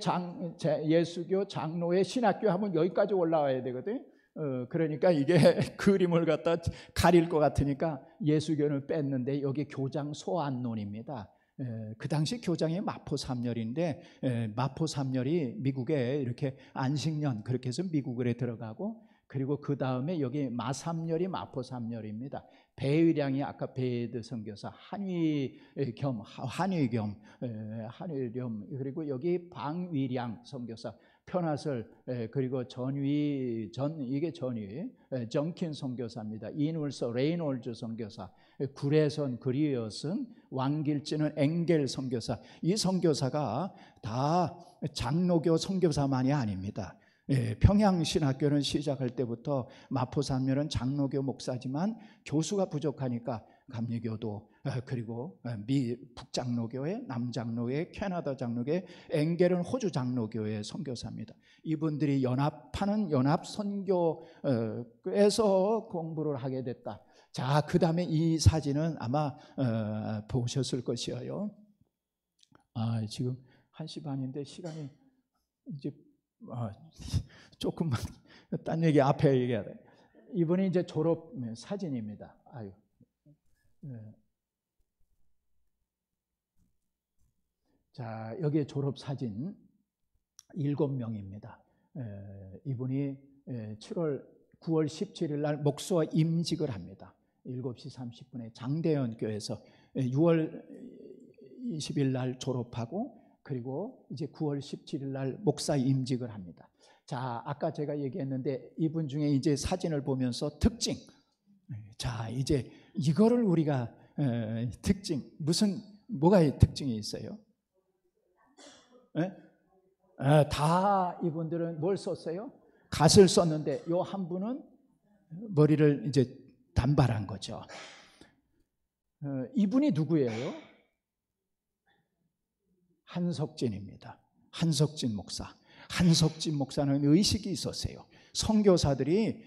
예수교 장로회 신학교 하면 여기까지 올라와야 되거든. 그러니까 이게 그림을 갖다 가릴 것 같으니까 예수교는 뺐는데 여기 교장 소안론입니다. 그 당시 교장이 마포삼렬인데 마포삼렬이 미국에 이렇게 안식년 그렇게 해서 미국에 들어가고, 그리고 그 다음에 여기 마삼렬이 마포삼렬입니다. 배의량이 아까 배드 선교사, 한의겸, 그리고 여기 방위량 선교사, 편하설, 그리고 이게 전위, 정킨 선교사입니다. 이눌서, 레이놀즈 선교사, 구레선, 그리어슨, 왕길지는 엥겔 선교사. 이 선교사가 다 장로교 선교사만이 아닙니다. 평양신학교는 시작할 때부터 마포삼렬은 장로교 목사지만 교수가 부족하니까 감리교도, 그리고 북장로교회, 남장로회, 캐나다 장로교회, 엥겔은 호주 장로교회 선교사입니다. 이분들이 연합하는 연합선교에서 공부를 하게 됐다. 자, 그 다음에 이 사진은 아마 보셨을 것이에요. 지금 1시 반인데 시간이 이제 조금만 딴 얘기 앞에 얘기해야 돼. 이번에 이제 졸업 사진입니다. 자, 여기 졸업 사진 7명입니다. 이분이 9월 17일 날 목수와 임직을 합니다. 7시 30분에 장대현 교회에서 6월 20일 날 졸업하고, 그리고 이제 9월 17일 날 목사 임직을 합니다. 자, 아까 제가 얘기했는데 이분 중에 이제 사진을 보면서 특징. 자, 이제 이거를 우리가 특징, 뭐가 특징이 있어요? 다 이분들은 뭘 썼어요? 갓을 썼는데 요 한 분은 머리를 이제 단발한 거죠. 이분이 누구예요? 한석진입니다. 한석진 목사. 한석진 목사는 의식이 있었어요. 선교사들이,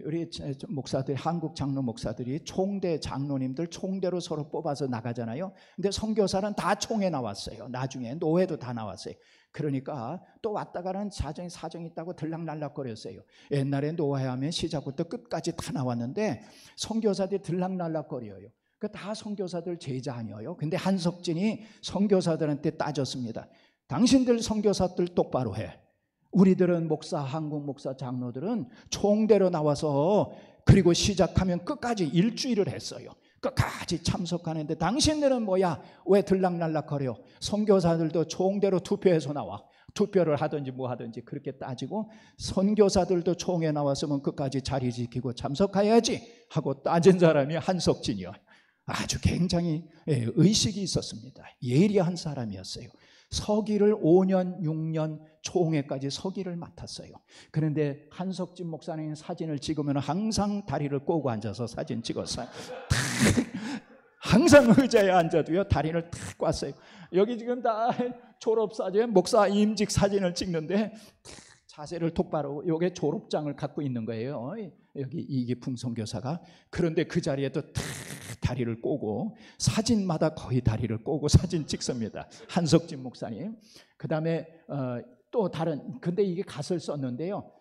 우리 목사들, 한국 장로 목사들이 총대 장로님들 총대로 서로 뽑아서 나가잖아요. 근데 선교사는 다 총에 나왔어요. 나중에 노회도 다 나왔어요. 그러니까 또 왔다 가는 사정이 있다고 들락날락거렸어요. 옛날에 노회하면 시작부터 끝까지 다 나왔는데 선교사들이 들락날락거려요. 그 다 선교사들 제자 아니에요. 근데 한석진이 선교사들한테 따졌습니다. 당신들 선교사들 똑바로 해. 우리들은 목사, 한국 목사 장로들은 총대로 나와서 그리고 시작하면 끝까지 일주일을 했어요. 끝까지 참석하는데 당신들은 뭐야? 왜 들락날락거려? 선교사들도 총대로 투표해서 나와. 투표를 하든지 뭐 하든지 그렇게 따지고 선교사들도 총에 나왔으면 끝까지 자리 지키고 참석해야지 하고 따진 사람이 한석진이요. 아주 굉장히 의식이 있었습니다. 예리한 사람이었어요. 서기를 5년 6년 총회까지 서기를 맡았어요. 그런데 한석진 목사님 사진을 찍으면 항상 다리를 꼬고 앉아서 사진 찍었어요. 항상 의자에 앉아도요 다리를 탁 꽈어요. 여기 지금 다 졸업사진, 목사 임직 사진을 찍는데 자세를 똑바로, 요게 졸업장을 갖고 있는 거예요. 여기 이기풍 선교사가. 그런데 그 자리에도 탁 다리를 꼬고 사진마다 거의 다리를 꼬고 사진 찍습니다. 한석진 목사님. 그 다음에 또 다른, 근데 이게 갓을 썼는데요.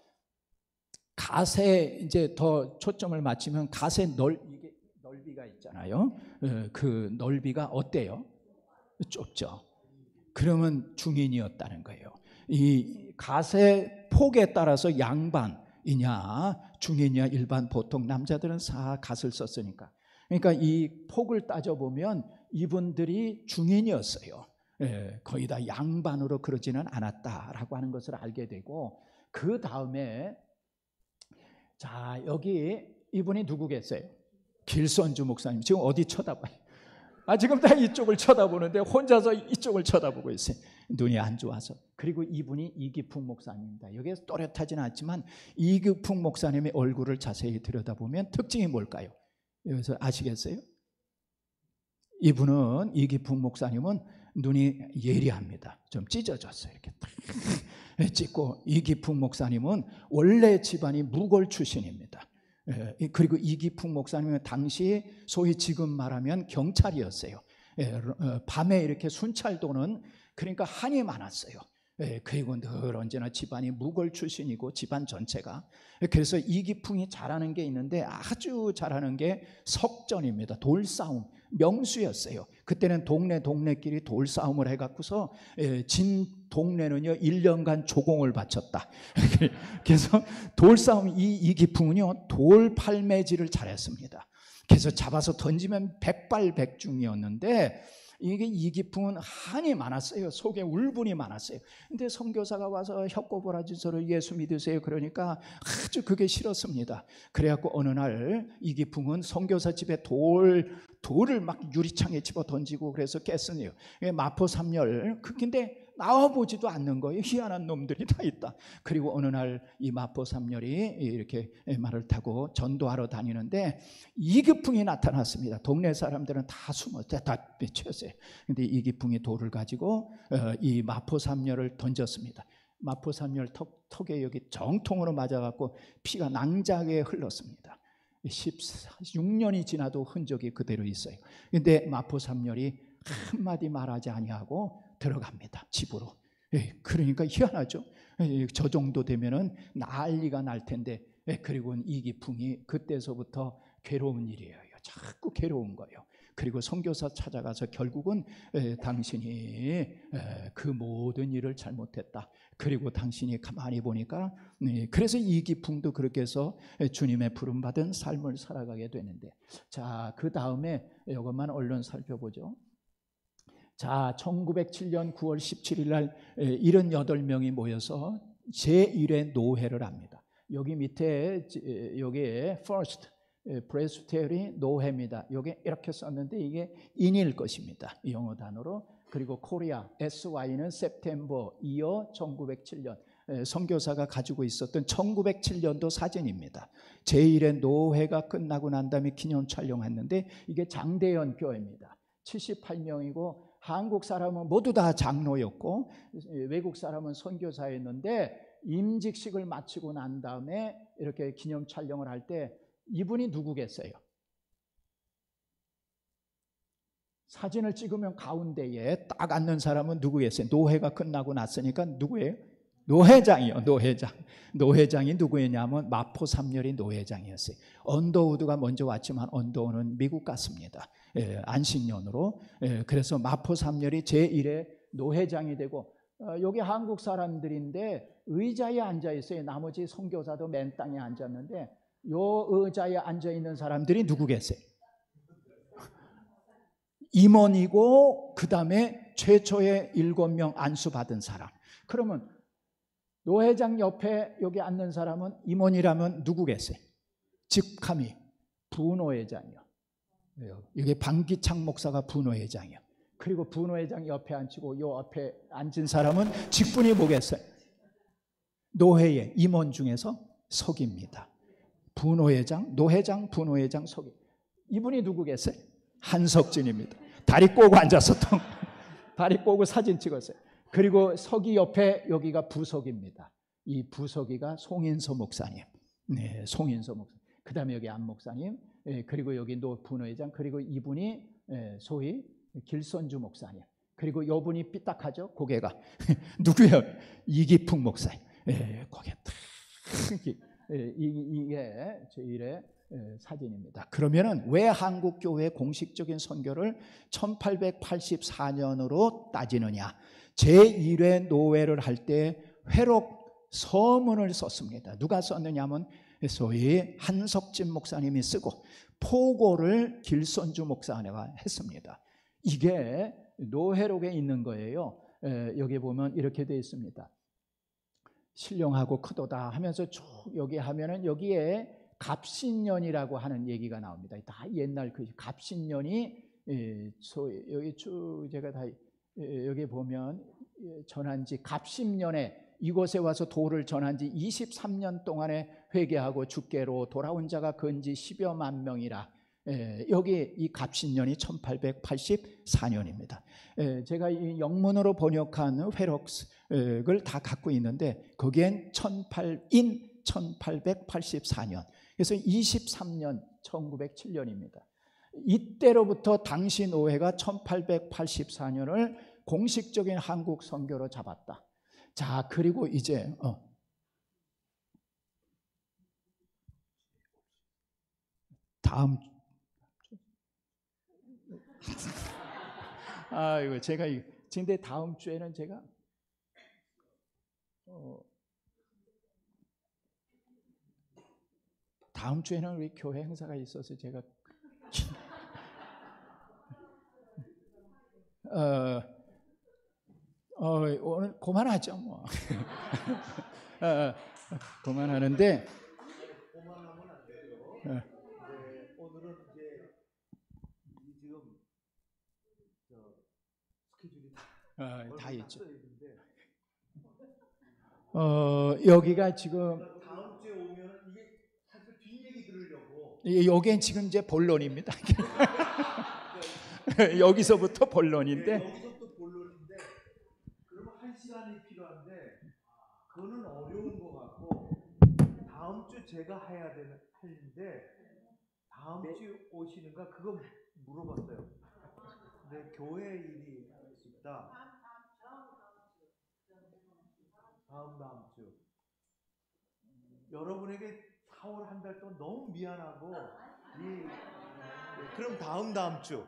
갓에 이제 더 초점을 맞추면 갓의 이게 넓이가 있잖아요. 그 넓이가 어때요? 좁죠. 그러면 중인이었다는 거예요. 이 갓의 폭에 따라서 양반이냐 중인이냐 일반 보통 남자들은 갓을 썼으니까. 그러니까 이 폭을 따져보면 이분들이 중인이었어요. 거의 다 양반으로 그러지는 않았다라고 하는 것을 알게 되고, 그 다음에 자 여기 이분이 누구겠어요? 길선주 목사님. 지금 어디 쳐다봐요? 지금 다 이쪽을 쳐다보는데 혼자서 이쪽을 쳐다보고 있어요. 눈이 안 좋아서. 그리고 이분이 이기풍 목사님입니다. 여기에서 또렷하지는 않지만 이기풍 목사님의 얼굴을 자세히 들여다보면 특징이 뭘까요? 여기서 아시겠어요? 이분은, 이기풍 목사님은 눈이 예리합니다. 좀 찢어졌어요. 이렇게 딱 찢고, 이기풍 목사님은 원래 집안이 무골 출신입니다. 그리고 이기풍 목사님은 당시 소위 지금 말하면 경찰이었어요. 밤에 이렇게 순찰 도는, 그러니까 한이 많았어요. 그리고 늘 언제나 집안이 무골 출신이고 집안 전체가. 그래서 이기풍이 잘하는 게 있는데 아주 잘하는 게 석전입니다. 돌싸움, 명수였어요. 그때는 동네끼리 돌싸움을 해갖고서 진 동네는요 1년간 조공을 바쳤다. 그래서 돌싸움, 이기풍은요 돌팔매질을 잘했습니다. 그래서 잡아서 던지면 백발백중이었는데, 이게 이기풍은 한이 많았어요. 속에 울분이 많았어요. 근데 선교사가 와서 혀꼬부라지서를 예수 믿으세요 그러니까 아주 그게 싫었습니다. 그래갖고 어느 날 이기풍은 선교사 집에 돌을 막 유리창에 집어 던지고 그래서 깼으니요. 마포 3열. 근데 나와보지도 않는 거예요. 희한한 놈들이 다 있다. 그리고 어느 날 이 마포 3열이 이렇게 말을 타고 전도하러 다니는데 이기풍이 나타났습니다. 동네 사람들은 다 숨었어요. 다 비쳤어요. 근데 이기풍이 돌을 가지고 이 마포 3열을 던졌습니다. 마포 3열 턱에 여기 정통으로 맞아갖고 피가 낭자하게 흘렀습니다. 16년이 지나도 흔적이 그대로 있어요. 근데 마포 3열이 한마디 말하지 아니하고 들어갑니다. 집으로. 그러니까 희한하죠. 저 정도 되면은 난리가 날 텐데, 그리고 이기풍이 그때서부터 괴로운 일이에요. 자꾸 괴로운 거예요. 그리고 선교사 찾아가서 결국은 당신이 그 모든 일을 잘못했다. 그리고 당신이 가만히 보니까, 그래서 이기풍도 그렇게 해서 주님의 부름받은 삶을 살아가게 되는데, 자, 그 다음에 이것만 얼른 살펴보죠. 자, 1907년 9월 17일 날 78명이 모여서 제1회 노회를 합니다. 여기 밑에 여기에 First Presbytery 노회입니다. 여기 이렇게 썼는데 이게 인일 것입니다. 영어 단어로. 그리고 코리아 SY는 September 이어 1907년. 선교사가 가지고 있었던 1907년도 사진입니다. 제1회 노회가 끝나고 난 다음에 기념 촬영했는데 이게 장대현 교회입니다. 78명이고 한국 사람은 모두 다 장로였고 외국 사람은 선교사였는데, 임직식을 마치고 난 다음에 이렇게 기념 촬영을 할 때 이분이 누구겠어요? 사진을 찍으면 가운데에 딱 앉는 사람은 누구겠어요? 노회가 끝나고 났으니까 누구예요? 노회장이요. 노회장이 누구였냐면 마포 3열이 노회장이었어요. 언더우드가 먼저 왔지만 언더우드는 미국 갔습니다. 안식년으로. 그래서 마포 3열이 제1회 노회장이 되고, 여기 한국 사람들인데 의자에 앉아 있어요. 나머지 선교사도 맨 땅에 앉았는데 요 의자에 앉아 있는 사람들이 누구겠어요? 임원이고 그 다음에 최초의 7명 안수받은 사람. 그러면 노 회장 옆에 여기 앉는 사람은 임원이라면 누구겠어요? 직함이 부노회장이요. 이게 방기창 목사가 부노회장이요. 그리고 부노회장 옆에 앉히고 요 앞에 앉은 사람은 직분이 뭐겠어요? 노회의 임원 중에서 서기입니다. 부노회장, 노회장, 부노회장, 서기. 이분이 누구겠어요? 한석진입니다. 다리 꼬고 앉아서 또 다리 꼬고 사진 찍었어요. 그리고 서기 옆에 여기가 부석입니다. 이 부석이가 송인서 목사님. 네, 송인서 목사님. 그 다음에 여기 안 목사님. 그리고 여기 노 부노회장. 그리고 이분이 소위 길선주 목사님. 그리고 이분이 삐딱하죠? 고개가. 누구요? 이기풍 목사님. 고개 탁. 이게 제1의 사진입니다. 그러면은 왜 한국교회 공식적인 선교를 1884년으로 따지느냐? 제1회 노회를 할 때 회록 서문을 썼습니다. 누가 썼느냐면 소위 한석진 목사님이 쓰고 포고를 길선주 목사가 했습니다. 이게 노회록에 있는 거예요. 여기 보면 이렇게 되어 있습니다. 신령하고 크도다 하면서 쭉 여기 하면은 여기에 갑신년이라고 하는 얘기가 나옵니다. 다 옛날 그 갑신년이 여기 쭉 제가 다 여기 보면 전한지 갑신년에 이곳에 와서 도를 전한지 23년 동안에 회개하고 주께로 돌아온 자가 근지 10여만 명이라. 여기 이 갑신년이 1884년입니다. 제가 이 영문으로 번역한 회록을 다 갖고 있는데 거기엔 1884년. 그래서 23년 1907년입니다. 이때로부터 당시 노회가 1884년을 공식적인 한국 선교로 잡았다. 자, 그리고 이제 다음 이거 제가 근데 다음 주에는 제가 다음 주에는 우리 교회 행사가 있어서 제가 오늘 그만하죠 뭐. 그만하는데 그만하면 안 되죠. 오늘은 이제 지금 스케줄이 다 있죠. 있는데 여기가 지금 다음 주에 오면 이게 사실 뒷얘기 들으려고 여기는 지금 이제 본론입니다. 여기서부터 본론인데 여기서부터 본론인데 그러면 1시간이 필요한데 그거는 어려운 것 같고 다음 주 제가 해야 하는데 다음 주 오시는가 그거 물어봤어요. 근데 교회 일이 있다. 다음 주. 여러분에게 4월 한 달 동안 너무 미안하고 그럼 다음 주.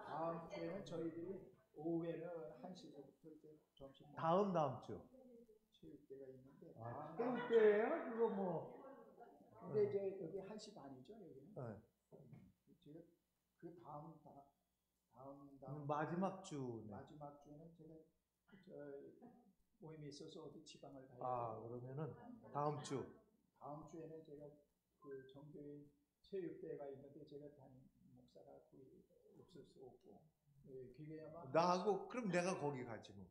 다음 주에는 저희들이 오후에는 1시부터 점심 다음 주. 체육대가 있는데 체육대예요? 그거 뭐. 근데 이제 여기 1시 반이죠 여기는. 네. 지금 그 다음 마지막 주. 마지막 주에는 제가 모임이 있어서 어디 지방을 가야 돼요. 그러면은 다음 주. 다음 주에는 제가 그 정교인 체육대회가 있는데 제가 담임 목사가 거기 없을 수 없고 그게 아마 나하고 그럼 내가 거기 가지 뭐.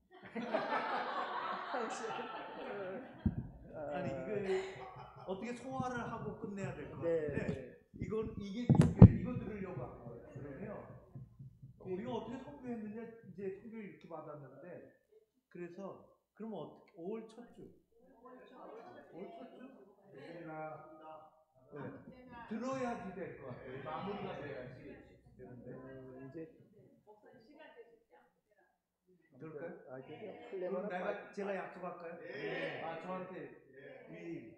아니 이거 어떻게 소화를 하고 끝내야 될 것 같은데 이게 중요해. 이거 들으려고 한 거예요. 그러면 우리가 어떻게 선교했느냐 이제 선교를 이렇게 받았는데 그래서 그럼 어떻게 5월 첫 주? 5월 첫 주? 들어야지 될 것 같아요. 마무리가 돼야지 되는데 이제 들을까요? 그럼 제가 약속할까요? 저한테 미리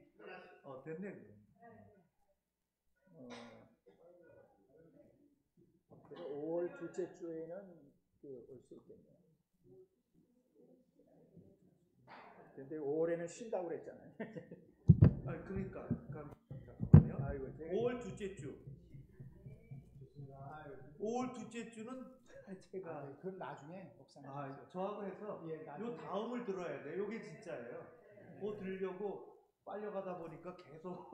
됐네. 그래서 5월 둘째 주에는 올 수 있겠네요. 근데 5월에는 쉰다고 그랬잖아요. 그러니까 잠깐만요. 5월 둘째 주. 5월 둘째 주는 제가 그건 나중에 목사님. 저하고 해서 요 다음을 들어야 돼. 요게 진짜예요. 그거 들으려고 빨려가다 보니까 계속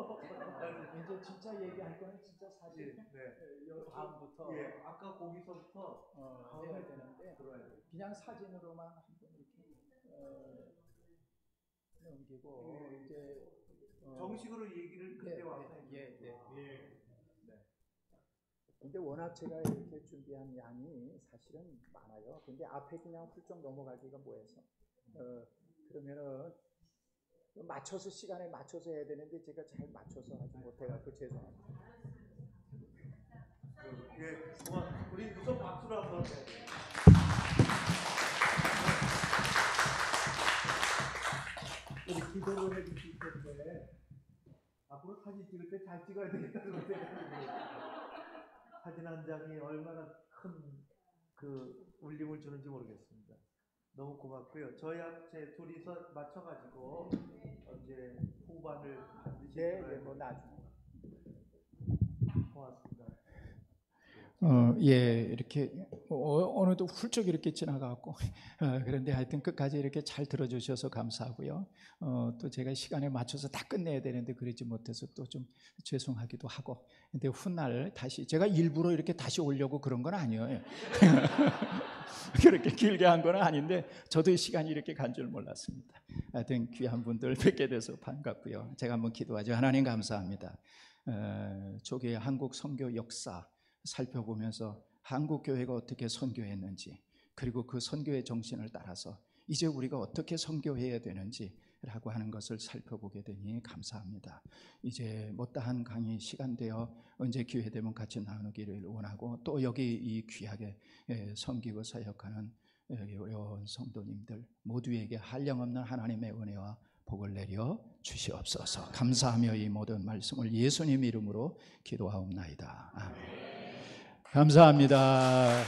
이제 진짜 얘기할 거는 진짜 사실 요 다음부터 아까 거기서부터 해야 되는데 들어야 돼. 그냥 사진으로만 한번 이렇게 넘기고 이제 정식으로 얘기를 그때 와서 근데 워낙 제가 이렇게 준비한 양이 사실은 많아요. 근데 앞에 그냥 훌쩍 넘어가기가 뭐해서 그러면은 맞춰서 시간에 맞춰서 해야 되는데 제가 잘 맞춰서 하지 못해가지고 죄송합니다. 그만 우리 우선 박수를 한번. 우리 기도를 해주실 텐데 앞으로 사진 찍을 때 잘 찍어야 되겠다는 생각이 사진 한 장이 얼마나 큰 그 울림을 주는지 모르겠습니다. 너무 고맙고요. 제 둘이서 맞춰가지고 이제 후반을 반드시 뭐 나중에. 고맙습니다. 이렇게 어느덧 훌쩍 이렇게 지나가고 그런데 하여튼 끝까지 이렇게 잘 들어주셔서 감사하고요. 또 제가 시간에 맞춰서 다 끝내야 되는데 그러지 못해서 또 좀 죄송하기도 하고. 근데 훗날 다시 제가 일부러 이렇게 다시 오려고 그런 건 아니에요. 그렇게 길게 한 건 아닌데 저도 시간이 이렇게 간 줄 몰랐습니다. 하여튼 귀한 분들 뵙게 돼서 반갑고요. 제가 한번 기도하죠. 하나님 감사합니다. 조기의 한국 선교 역사 살펴보면서 한국 교회가 어떻게 선교했는지, 그리고 그 선교의 정신을 따라서 이제 우리가 어떻게 선교해야 되는지라고 하는 것을 살펴보게 되니 감사합니다. 이제 못다한 강의 시간 되어 언제 기회 되면 같이 나누기를 원하고, 또 여기 이 귀하게 섬기고 사역하는 어려운 성도님들 모두에게 한량없는 하나님의 은혜와 복을 내려 주시옵소서. 감사하며 이 모든 말씀을 예수님 이름으로 기도하옵나이다. 아멘. 감사합니다.